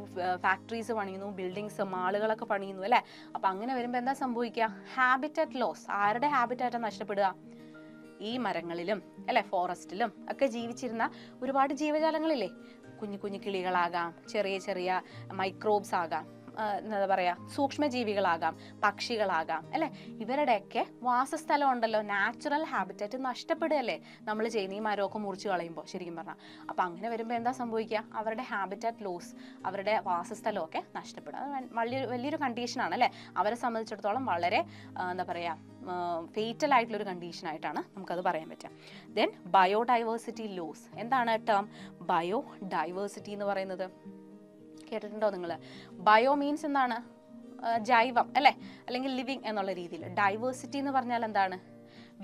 ഫാക്ടറീസ് പണിയുന്നു, ബിൽഡിങ്സ്, മാളുകളൊക്കെ പണിയുന്നു, അല്ലേ? അപ്പോൾ അങ്ങനെ വരുമ്പോൾ എന്താ സംഭവിക്കുക? Habitat loss. ആരുടെ ഹാബിറ്റാറ്റാണ് നഷ്ടപ്പെടുക? ഈ മരങ്ങളിലും, അല്ലെ, ഫോറസ്റ്റിലും ഒക്കെ ജീവിച്ചിരുന്ന ഒരുപാട് ജീവജാലങ്ങളില്ലേ? കുഞ്ഞു കുഞ്ഞു കിളികളാകാം, ചെറിയ ചെറിയ മൈക്രോബ്സ് ആകാം, എന്താ പറയുക, സൂക്ഷ്മജീവികളാകാം, പക്ഷികളാകാം അല്ലേ, ഇവരുടെയൊക്കെ വാസസ്ഥലം ഉണ്ടല്ലോ, നാച്ചുറൽ ഹാബിറ്റാറ്റ് നഷ്ടപ്പെടുകയല്ലേ നമ്മൾ ചെയ്യുന്ന ഈ മരമൊക്കെ മുറിച്ച് കളയുമ്പോൾ ശരിക്കും പറഞ്ഞാൽ. അപ്പോൾ അങ്ങനെ വരുമ്പോൾ എന്താ സംഭവിക്കുക, അവരുടെ ഹാബിറ്റാറ്റ് ലോസ്, അവരുടെ വാസസ്ഥലമൊക്കെ നഷ്ടപ്പെടും. അത് വലിയൊരു കണ്ടീഷനാണ് അല്ലേ, അവരെ സംബന്ധിച്ചിടത്തോളം വളരെ എന്താ പറയുക ഫേറ്റൽ ആയിട്ടുള്ളൊരു കണ്ടീഷനായിട്ടാണ് നമുക്കത് പറയാൻ പറ്റുക. Then biodiversity loss. എന്താണ് ടേം ബയോഡൈവേഴ്സിറ്റി എന്ന് പറയുന്നത്? കേട്ടിട്ടുണ്ടോ നിങ്ങൾ? ബയോ മീൻസ് എന്താണ്? ജൈവം അല്ലേ, അല്ലെങ്കിൽ ലിവിങ് എന്നുള്ള രീതിയിൽ. ഡൈവേഴ്സിറ്റി എന്ന് പറഞ്ഞാൽ എന്താണ്?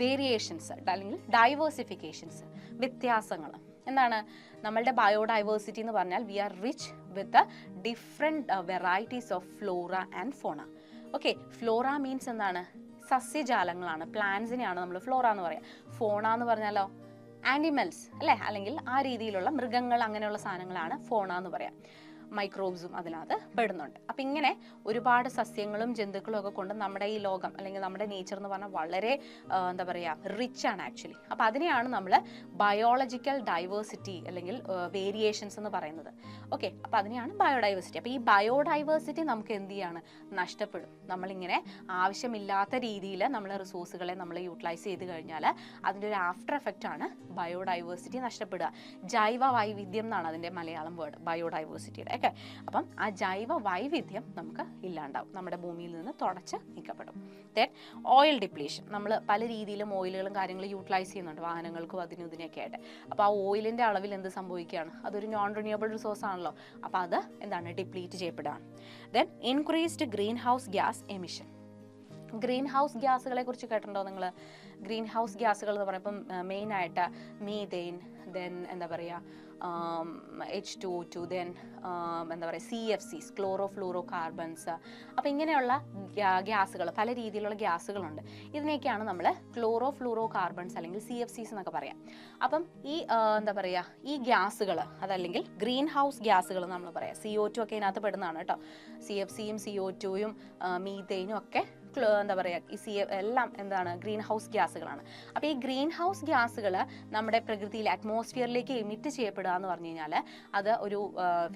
വേരിയേഷൻസ് അല്ലെങ്കിൽ ഡൈവേഴ്സിഫിക്കേഷൻസ്, വ്യത്യാസങ്ങൾ. എന്താണ് നമ്മളുടെ ബയോഡൈവേഴ്സിറ്റി എന്ന് പറഞ്ഞാൽ we are rich with different varieties of flora and fauna. Okay, flora means എന്താണ്? സസ്യജാലങ്ങളാണ്, പ്ലാന്റ്സിനെയാണ് നമ്മൾ ഫ്ലോറ എന്ന് പറയുക. ഫോണ എന്ന് പറഞ്ഞാലോ ആനിമൽസ് അല്ലേ, അല്ലെങ്കിൽ ആ രീതിയിലുള്ള മൃഗങ്ങൾ, അങ്ങനെയുള്ള സാധനങ്ങളാണ് ഫോണ എന്ന് പറയാം. മൈക്രോബ്സും അതിനകത്ത് പെടുന്നുണ്ട്. അപ്പം ഇങ്ങനെ ഒരുപാട് സസ്യങ്ങളും ജന്തുക്കളും ഒക്കെ കൊണ്ട് നമ്മുടെ ഈ ലോകം അല്ലെങ്കിൽ നമ്മുടെ നേച്ചർ എന്ന് പറഞ്ഞാൽ വളരെ എന്താ പറയുക റിച്ച് ആണ് ആക്ച്വലി. അപ്പം അതിനെയാണ് നമ്മൾ ബയോളജിക്കൽ ഡൈവേഴ്സിറ്റി അല്ലെങ്കിൽ വേരിയേഷൻസ് എന്ന് പറയുന്നത്. ഓക്കെ, അപ്പം അതിനെയാണ് ബയോഡൈവേഴ്സിറ്റി. അപ്പോൾ ഈ ബയോഡൈവേഴ്സിറ്റി നമുക്ക് എന്ത് ചെയ്യാണ്? നഷ്ടപ്പെടും. നമ്മളിങ്ങനെ ആവശ്യമില്ലാത്ത രീതിയിൽ നമ്മളെ റിസോഴ്സുകളെ നമ്മൾ യൂട്ടിലൈസ് ചെയ്ത് കഴിഞ്ഞാൽ അതിൻ്റെ ഒരു ആഫ്റ്റർ എഫക്റ്റ് ആണ് ബയോഡൈവേഴ്സിറ്റി നഷ്ടപ്പെടുക. ജൈവ വൈവിധ്യം എന്നാണ് അതിൻ്റെ മലയാളം വേർഡ് ബയോഡൈവേഴ്സിറ്റിയുടെ. ഓക്കെ, അപ്പം ആ ജൈവ വൈവിധ്യം നമുക്ക് ഇല്ലാണ്ടാവും, നമ്മുടെ ഭൂമിയിൽ നിന്ന് തുടച്ച് നീക്കപ്പെടും. Then oil depletion. നമ്മൾ പല രീതിയിലും ഓയിലുകളും കാര്യങ്ങളും യൂട്ടിലൈസ് ചെയ്യുന്നുണ്ട്, വാഹനങ്ങൾക്കും അതിനും ഇതിനൊക്കെ ആയിട്ട്. അപ്പോൾ ആ ഓയിലിൻ്റെ അളവിൽ എന്ത് സംഭവിക്കുകയാണ്? അതൊരു നോൺ റിന്യൂവബിൾ റിസോഴ്സ് ആണല്ലോ, അപ്പോൾ അത് എന്താണ്? ഡിപ്ലീറ്റ് ചെയ്യപ്പെടുകയാണ്. Then increased greenhouse gas emission. Greenhouse ഗ്യാസുകളെ കുറിച്ച് കേട്ടിട്ടുണ്ടോ നിങ്ങൾ? ഗ്രീൻ ഹൗസ് ഗ്യാസുകൾ എന്ന് പറയുമ്പം മെയിനായിട്ട് മീതെയിൻ, ദെൻ എന്താ പറയുക H2O2, ദെൻ എന്താ പറയുക CFCs, ക്ലോറോ ഫ്ലൂറോ കാർബൺസ്. അപ്പോൾ ഇങ്ങനെയുള്ള ഗ്യാസുകൾ, പല രീതിയിലുള്ള ഗ്യാസുകളുണ്ട്. ഇതിനെയൊക്കെയാണ് നമ്മൾ ക്ലോറോ ഫ്ലൂറോ കാർബൺസ് അല്ലെങ്കിൽ CFCs എന്നൊക്കെ പറയാം. അപ്പം ഈ എന്താ പറയുക ഈ ഗ്യാസുകൾ, അതല്ലെങ്കിൽ ഗ്രീൻ ഹൗസ് ഗ്യാസുകൾ നമ്മൾ പറയാം. CO2 ഒക്കെ ഇതിനകത്ത് പെടുന്നതാണ് കേട്ടോ. CFCയും CO2യും മീതെയിനും ഒക്കെ എന്താ പറയുക എല്ലാം എന്താണ്? ഗ്രീൻ ഹൗസ് ഗ്യാസുകളാണ്. അപ്പോൾ ഈ ഗ്രീൻ ഹൗസ് ഗ്യാസുകൾ നമ്മുടെ പ്രകൃതിയിൽ അറ്റ്മോസ്ഫിയറിലേക്ക് എമിറ്റ് ചെയ്യപ്പെടുക എന്ന് പറഞ്ഞു കഴിഞ്ഞാൽ അത് ഒരു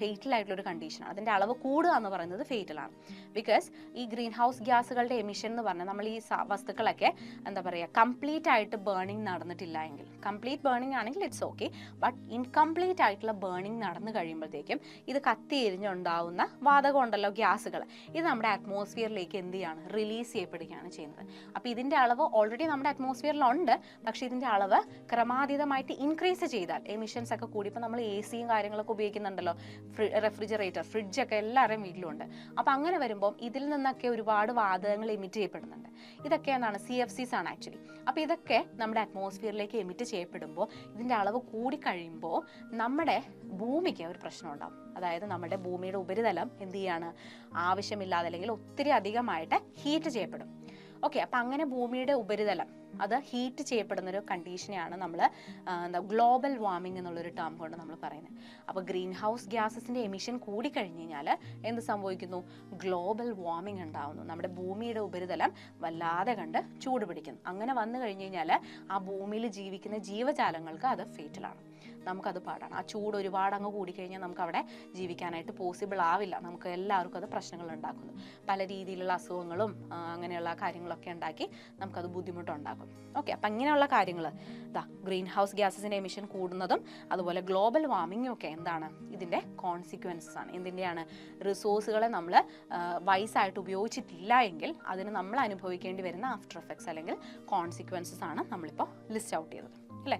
ഫേറ്റൽ ആയിട്ടുള്ളൊരു കണ്ടീഷനാണ്. അതിൻ്റെ അളവ് കൂടുക എന്ന് പറയുന്നത് ഫേറ്റലാണ്. ബിക്കോസ് ഈ ഗ്രീൻ ഹൗസ് ഗ്യാസുകളുടെ എമിഷൻ എന്ന് പറഞ്ഞാൽ നമ്മൾ ഈ വസ്തുക്കളൊക്കെ എന്താ പറയുക കംപ്ലീറ്റ് ആയിട്ട് ബേണിംഗ് നടന്നിട്ടില്ല എങ്കിൽ, കംപ്ലീറ്റ് ബേണിംഗ് ആണെങ്കിൽ ഇറ്റ്സ് ഓക്കെ, ബട്ട് ഇൻകംപ്ലീറ്റ് ആയിട്ടുള്ള ബേണിംഗ് നടന്നു കഴിയുമ്പോഴത്തേക്കും ഇത് കത്തി എരിഞ്ഞുണ്ടാവുന്ന വാതകം ഉണ്ടല്ലോ, ഗ്യാസുകൾ, ഇത് നമ്മുടെ അറ്റ്മോസ്ഫിയറിലേക്ക് എന്ത് ചെയ്യാണ്? റിലീസ് ചെയ്യപ്പെടുകയാണ് ചെയ്യുന്നത്. അപ്പോൾ ഇതിൻ്റെ അളവ് ഓൾറെഡി നമ്മുടെ അറ്റ്മോസ്ഫിയറിലുണ്ട്, പക്ഷേ ഇതിൻ്റെ അളവ് ക്രമാതീതമായിട്ട് ഇൻക്രീസ് ചെയ്താൽ, എമിഷൻസ് ഒക്കെ കൂടി, ഇപ്പോൾ നമ്മൾ AC-യും കാര്യങ്ങളൊക്കെ ഉപയോഗിക്കുന്നുണ്ടല്ലോ, റെഫ്രിജറേറ്റർ, ഫ്രിഡ്ജൊക്കെ എല്ലാവരുടെയും വീട്ടിലുണ്ട്. അപ്പോൾ അങ്ങനെ വരുമ്പോൾ ഇതിൽ നിന്നൊക്കെ ഒരുപാട് വാതകങ്ങൾ എമിറ്റ് ചെയ്യപ്പെടുന്നുണ്ട്. ഇതൊക്കെ എന്താണ്? CFCs ആണ് ആക്ച്വലി. അപ്പോൾ ഇതൊക്കെ നമ്മുടെ അറ്റ്മോസ്ഫിയറിലേക്ക് എമിറ്റ് ചെയ്യപ്പെടുമ്പോൾ ഇതിൻ്റെ അളവ് കൂടിക്കഴിയുമ്പോൾ നമ്മുടെ ഭൂമിക്ക് ഒരു പ്രശ്നം ഉണ്ടാകും. അതായത് നമ്മുടെ ഭൂമിയുടെ ഉപരിതലം എന്ത് ചെയ്യാണ്? ആവശ്യമില്ലാതെ അല്ലെങ്കിൽ ഒത്തിരി അധികമായിട്ട് ഹീറ്റ് ചെയ്യപ്പെടും. ഓക്കെ, അപ്പം അങ്ങനെ ഭൂമിയുടെ ഉപരിതലം അത് ഹീറ്റ് ചെയ്യപ്പെടുന്നൊരു കണ്ടീഷനെയാണ് നമ്മൾ എന്താ ഗ്ലോബൽ വാർമിംഗ് എന്നുള്ളൊരു ടേം കൊണ്ട് നമ്മൾ പറയുന്നത്. അപ്പോൾ ഗ്രീൻ ഹൗസ് ഗ്യാസസിൻ്റെ എമിഷൻ കൂടിക്കഴിഞ്ഞ് കഴിഞ്ഞാൽ എന്ത് സംഭവിക്കുന്നു? ഗ്ലോബൽ വാർമിംഗ് ഉണ്ടാകുന്നു. നമ്മുടെ ഭൂമിയുടെ ഉപരിതലം വല്ലാതെ കണ്ട് ചൂട് പിടിക്കുന്നു. അങ്ങനെ വന്നു കഴിഞ്ഞ് കഴിഞ്ഞാൽ ആ ഭൂമിയിൽ ജീവിക്കുന്ന ജീവജാലങ്ങൾക്ക് അത് ഫേറ്റലാണ്, നമുക്കത് പാടാണ്. ആ ചൂട് ഒരുപാട് അങ്ങ് കൂടിക്കഴിഞ്ഞാൽ നമുക്ക് അവിടെ ജീവിക്കാനായിട്ട് പോസിബിൾ ആവില്ല. നമുക്ക് എല്ലാവർക്കും അത് പ്രശ്നങ്ങൾ ഉണ്ടാക്കുന്നു. പല രീതിയിലുള്ള അസുഖങ്ങളും അങ്ങനെയുള്ള കാര്യങ്ങളൊക്കെ ഉണ്ടാക്കി നമുക്കത് ബുദ്ധിമുട്ടുണ്ടാക്കും. ഓക്കെ, അപ്പം അങ്ങനെയുള്ള കാര്യങ്ങൾ ഗ്രീൻ ഹൗസ് ഗ്യാസസിൻ്റെ എമിഷൻ കൂടുന്നതും അതുപോലെ ഗ്ലോബൽ വാർമിങ്ങും ഒക്കെ എന്താണ്? ഇതിൻ്റെ കോൺസിക്വൻസസ് ആണ്. എന്തിൻ്റെയാണ്? റിസോഴ്സുകളെ നമ്മൾ വൈസായിട്ട് ഉപയോഗിച്ചിട്ടില്ല എങ്കിൽ അതിന് നമ്മൾ അനുഭവിക്കേണ്ടി വരുന്ന ആഫ്റ്റർ എഫക്ട്സ് അല്ലെങ്കിൽ കോൺസിക്വൻസസ് ആണ് നമ്മളിപ്പോൾ ലിസ്റ്റ് ഔട്ട് ചെയ്തത് അല്ലേ.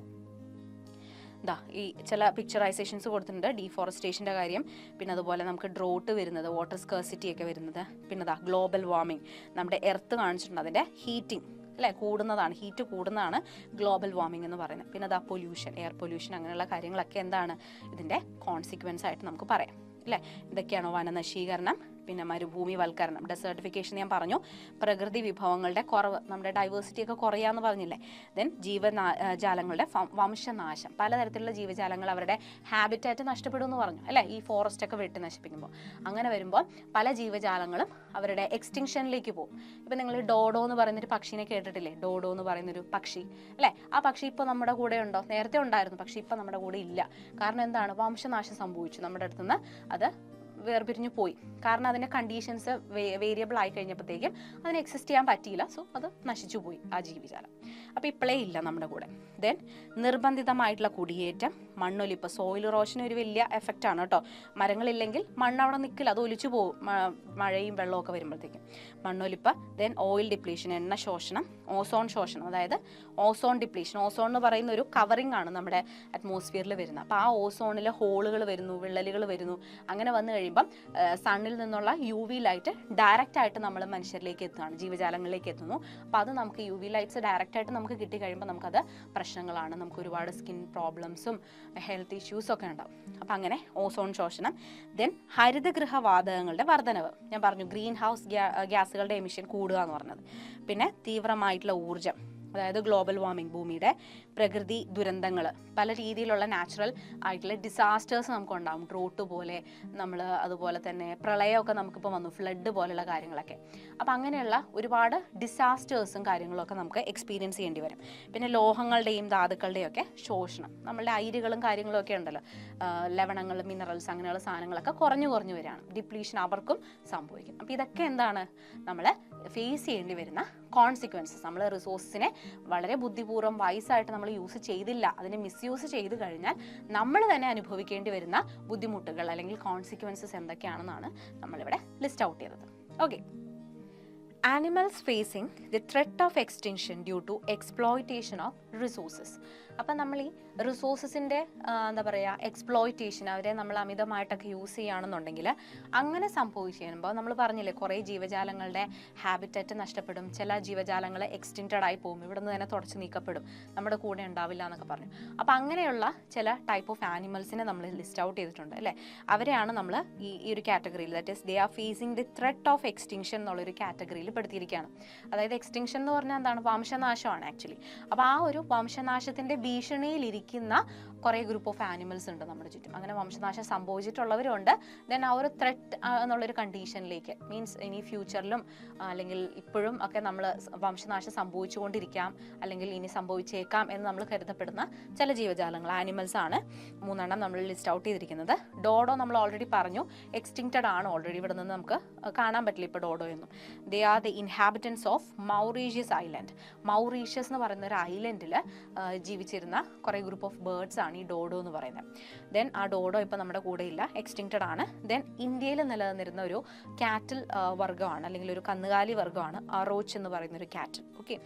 ഈ ചില പിക്ചറൈസേഷൻസ് കൊടുത്തിട്ടുണ്ട്, ഡീഫോറസ്റ്റേഷൻ്റെ കാര്യം, പിന്നെ അതുപോലെ നമുക്ക് ഡ്രോട്ട് വരുന്നത്, വാട്ടർ സ്കേഴ്സിറ്റി ഒക്കെ വരുന്നത്, പിന്നെ ഗ്ലോബൽ വാർമിംഗ്, നമ്മുടെ എർത്ത് കാണിച്ചിട്ടുണ്ട്, അതിൻ്റെ ഹീറ്റിംഗ് അല്ലേ കൂടുന്നതാണ്, ഹീറ്റ് കൂടുന്നതാണ് ഗ്ലോബൽ വാർമിംഗ് എന്ന് പറയുന്നത്. പിന്നെ പൊല്യൂഷൻ, എയർ പൊല്യൂഷൻ, അങ്ങനെയുള്ള കാര്യങ്ങളൊക്കെ എന്താണ്? ഇതിൻ്റെ കോൺസിക്വൻസ് ആയിട്ട് നമുക്ക് പറയാം അല്ലേ. ഇതൊക്കെയാണോ? വനനശീകരണം, പിന്നെ മരുഭൂമിവൽക്കരണം, ഡെസേർട്ടിഫിക്കേഷൻ ഞാൻ പറഞ്ഞു, പ്രകൃതി വിഭവങ്ങളുടെ കുറവ്, നമ്മുടെ ഡൈവേഴ്സിറ്റി ഒക്കെ കുറയാന്ന് പറഞ്ഞില്ലേ. ദെൻ ജീവജാലങ്ങളുടെ വംശനാശം, പലതരത്തിലുള്ള ജീവജാലങ്ങൾ അവരുടെ ഹാബിറ്റാറ്റ് നഷ്ടപ്പെടുമെന്ന് പറഞ്ഞു അല്ലേ, ഈ ഫോറസ്റ്റ് ഒക്കെ വെട്ടി നശിപ്പിക്കുമ്പോൾ. അങ്ങനെ വരുമ്പോൾ പല ജീവജാലങ്ങളും അവരുടെ എക്സ്റ്റിങ്ഷനിലേക്ക് പോകും. ഇപ്പം നിങ്ങൾ ഡോഡോ എന്ന് പറയുന്നൊരു പക്ഷീനെ കേട്ടിട്ടില്ലേ? ഡോഡോ എന്ന് പറയുന്നൊരു പക്ഷി അല്ലേ, ആ പക്ഷി ഇപ്പോൾ നമ്മുടെ കൂടെ ഉണ്ടോ? നേരത്തെ ഉണ്ടായിരുന്നു, പക്ഷേ ഇപ്പം നമ്മുടെ കൂടെ ഇല്ല. കാരണം എന്താണ്? വംശനാശം സംഭവിച്ചു, നമ്മുടെ അടുത്തുനിന്ന് അത് വേർപിരിഞ്ഞു പോയി. കാരണം അതിൻ്റെ കണ്ടീഷൻസ് വേരിയബിൾ ആയി കഴിഞ്ഞപ്പോഴത്തേക്കും അതിന് എക്സിസ്റ്റ് ചെയ്യാൻ പറ്റിയില്ല. സോ അത് നശിച്ചു പോയി ആ ജീവിജാലം. അപ്പോൾ ഇപ്പോഴേ ഇല്ല നമ്മുടെ കൂടെ. ദെൻ നിർബന്ധിതമായിട്ടുള്ള കുടിയേറ്റം, മണ്ണൊലിപ്പ്. സോയിൽ ഇറോഷൻ ഒരു വലിയ എഫക്റ്റ് ആണ് കേട്ടോ. മരങ്ങളില്ലെങ്കിൽ മണ്ണ് അവിടെ നിൽക്കില്ല, അത് ഒലിച്ചു പോകും മഴയും വെള്ളമൊക്കെ വരുമ്പോഴത്തേക്കും. മണ്ണൊലിപ്പ്. ദെൻ ഓയിൽ ഡിപ്ലീഷൻ, എണ്ണ ശോഷണം. ഓസോൺ ശോഷണം, അതായത് ഓസോൺ ഡിപ്ലീഷൻ. ഓസോൺ എന്ന് പറയുന്ന ഒരു കവറിങ് ആണ് നമ്മുടെ അറ്റ്മോസ്ഫിയറിൽ വരുന്നത്. അപ്പോൾ ആ ഓസോണിൽ ഹോളുകൾ വരുന്നു, വിള്ളലുകൾ വരുന്നു. അങ്ങനെ വന്നു കഴിയുമ്പം സണ്ണിൽ നിന്നുള്ള UV ലൈറ്റ് ഡയറക്റ്റ് ആയിട്ട് നമ്മൾ മനുഷ്യരിലേക്ക് എത്തുകയാണ്, ജീവജാലങ്ങളിലേക്ക് എത്തുന്നു. അപ്പോൾ അത് നമുക്ക് UV ലൈറ്റ്സ് ഡയറക്റ്റ് ആയിട്ട് നമുക്ക് കിട്ടിക്കഴിയുമ്പോൾ നമുക്കത് പ്രശ്നങ്ങളാണ്. നമുക്ക് ഒരുപാട് സ്കിൻ പ്രോബ്ലംസും ഹെൽത്ത് ഇഷ്യൂസും ഒക്കെ ഉണ്ടാവും. അപ്പം അങ്ങനെ ഓസോൺ ശോഷണം. ദെൻ ഹരിതഗൃഹവാതകങ്ങളുടെ വർധനവ്. ഞാൻ പറഞ്ഞു ഗ്രീൻ ഹൗസ് ഗ്യാസുകളുടെ എമിഷൻ കൂടുക എന്ന് പറഞ്ഞത്. പിന്നെ തീവ്രമായിട്ടുള്ള ഊർജ്ജം, അതായത് ഗ്ലോബൽ വാർമിംഗ്, ഭൂമിയുടെ പ്രകൃതി ദുരന്തങ്ങൾ, പല രീതിയിലുള്ള നാച്ചുറൽ ആയിട്ടുള്ള ഡിസാസ്റ്റേഴ്സ് നമുക്കുണ്ടാകും. ഡ്രോട്ട് പോലെ അതുപോലെ തന്നെ പ്രളയമൊക്കെ നമുക്കിപ്പോൾ വന്നു, ഫ്ലഡ് പോലെയുള്ള കാര്യങ്ങളൊക്കെ. അപ്പം അങ്ങനെയുള്ള ഒരുപാട് ഡിസാസ്റ്റേഴ്സും കാര്യങ്ങളൊക്കെ നമുക്ക് എക്സ്പീരിയൻസ് ചെയ്യേണ്ടി വരും. പിന്നെ ലോഹങ്ങളുടെയും ധാതുക്കളുടെയും ഒക്കെ ശോഷണം. നമ്മളുടെ അയിരുകളും കാര്യങ്ങളും ഒക്കെ ഉണ്ടല്ലോ, ലവണങ്ങൾ, മിനറൽസ്, അങ്ങനെയുള്ള സാധനങ്ങളൊക്കെ കുറഞ്ഞു വരികയാണ്. ഡിപ്ലീഷൻ അവർക്കും സംഭവിക്കും. അപ്പോൾ ഇതൊക്കെ എന്താണ് നമ്മൾ ഫേസ് ചെയ്യേണ്ടി വരുന്ന കോൺസിക്വൻസസ്. നമ്മൾ റിസോഴ്സിനെ വളരെ ബുദ്ധിപൂർവ്വം വൈസായിട്ട് നമ്മൾ യൂസ് ചെയ്തില്ല, അതിനെ മിസ്യൂസ് ചെയ്ത് കഴിഞ്ഞാൽ നമ്മൾ തന്നെ അനുഭവിക്കേണ്ടി വരുന്ന ബുദ്ധിമുട്ടുകൾ അല്ലെങ്കിൽ കോൺസിക്വൻസസ് എന്തൊക്കെയാണെന്നാണ് നമ്മളിവിടെ ലിസ്റ്റ് ഔട്ട് ചെയ്തത്. Okay. Animals facing the threat of extinction due to exploitation of resources. അപ്പം നമ്മൾ ഈ റിസോഴ്സസിൻ്റെ എന്താ പറയുക, എക്സ്പ്ലോയിറ്റേഷൻ, അവരെ നമ്മൾ അമിതമായിട്ടൊക്കെ യൂസ് ചെയ്യുകയാണെന്നുണ്ടെങ്കിൽ അങ്ങനെ സംഭവിച്ചു കഴിയുമ്പോൾ നമ്മൾ പറഞ്ഞില്ലേ കുറേ ജീവജാലങ്ങളുടെ ഹാബിറ്ററ്റ് നഷ്ടപ്പെടും, ചില ജീവജാലങ്ങൾ എക്സ്റ്റിൻറ്റഡ് ആയി പോകും, ഇവിടെ നിന്ന് തന്നെ തുടച്ച് നീക്കപ്പെടും, നമ്മുടെ കൂടെ ഉണ്ടാവില്ല എന്നൊക്കെ പറഞ്ഞു. അപ്പോൾ അങ്ങനെയുള്ള ചില ടൈപ്പ് ഓഫ് ആനിമൽസിനെ നമ്മൾ ലിസ്റ്റ് ഔട്ട് ചെയ്തിട്ടുണ്ട് അല്ലേ. അവരെയാണ് നമ്മൾ ഈ ഒരു കാറ്റഗറിയിൽ, that is they are facing the threat of extinction എന്നുള്ളൊരു കാറ്റഗറിയിൽ പെടുത്തിയിരിക്കുകയാണ്. അതായത് എക്സ്റ്റിങ്ഷൻ എന്ന് പറഞ്ഞാൽ എന്താണ്, വംശനാശമാണ് ആക്ച്വലി. അപ്പോൾ ആ ഒരു വംശനാശത്തിൻ്റെ ഭീഷണിയിലിരിക്കുന്ന കുറേ ഗ്രൂപ്പ് ഓഫ് ആനിമൽസ് ഉണ്ട് നമ്മുടെ ചുറ്റും. അങ്ങനെ വംശനാശം സംഭവിച്ചിട്ടുള്ളവരുണ്ട്. ദെൻ ആ ഒരു ത്രെറ്റ് എന്നുള്ളൊരു കണ്ടീഷനിലേക്ക്, മീൻസ് ഇനി ഫ്യൂച്ചറിലും അല്ലെങ്കിൽ ഇപ്പോഴും ഒക്കെ നമ്മൾ വംശനാശം സംഭവിച്ചുകൊണ്ടിരിക്കാം അല്ലെങ്കിൽ ഇനി സംഭവിച്ചേക്കാം എന്ന് നമ്മൾ കരുതപ്പെടുന്ന ചില ജീവജാലങ്ങൾ, ആനിമൽസ് ആണ് 3 നമ്മൾ ലിസ്റ്റ് ഔട്ട് ചെയ്തിരിക്കുന്നത്. ഡോഡോ നമ്മൾ ഓൾറെഡി പറഞ്ഞു, എക്സ്റ്റിങ്ക്റ്റഡ് ആണ് ഓൾറെഡി, ഇവിടെ നിന്ന് നമുക്ക് കാണാൻ പറ്റില്ല ഇപ്പോൾ ഡോഡോയൊന്നും. They are the inhabitants of Mauritius island. Mauritius എന്ന് പറയുന്ന ഒരു ഐലൻഡിൽ ജീവിച്ചിരുന്ന കുറേ ഗ്രൂപ്പ് ഓഫ് ബേർഡ്സ് ആണ് ഈ ഡോഡോ എന്ന് പറയുന്നത്. ദെൻ ആ ഡോഡോ ഇപ്പോൾ നമ്മുടെ കൂടെ ഇല്ല, എക്സ്റ്റിങ്ക്റ്റഡ് ആണ്. ദെൻ ഇന്ത്യയിൽ നിലനിന്നിരുന്ന ഒരു കാറ്റിൽ വർഗ്ഗമാണ് അല്ലെങ്കിൽ ഒരു കന്നുകാലി വർഗ്ഗമാണ് അറോച്ച് എന്ന് പറയുന്ന ഒരു കാറ്റിൽ. ഓക്കെ,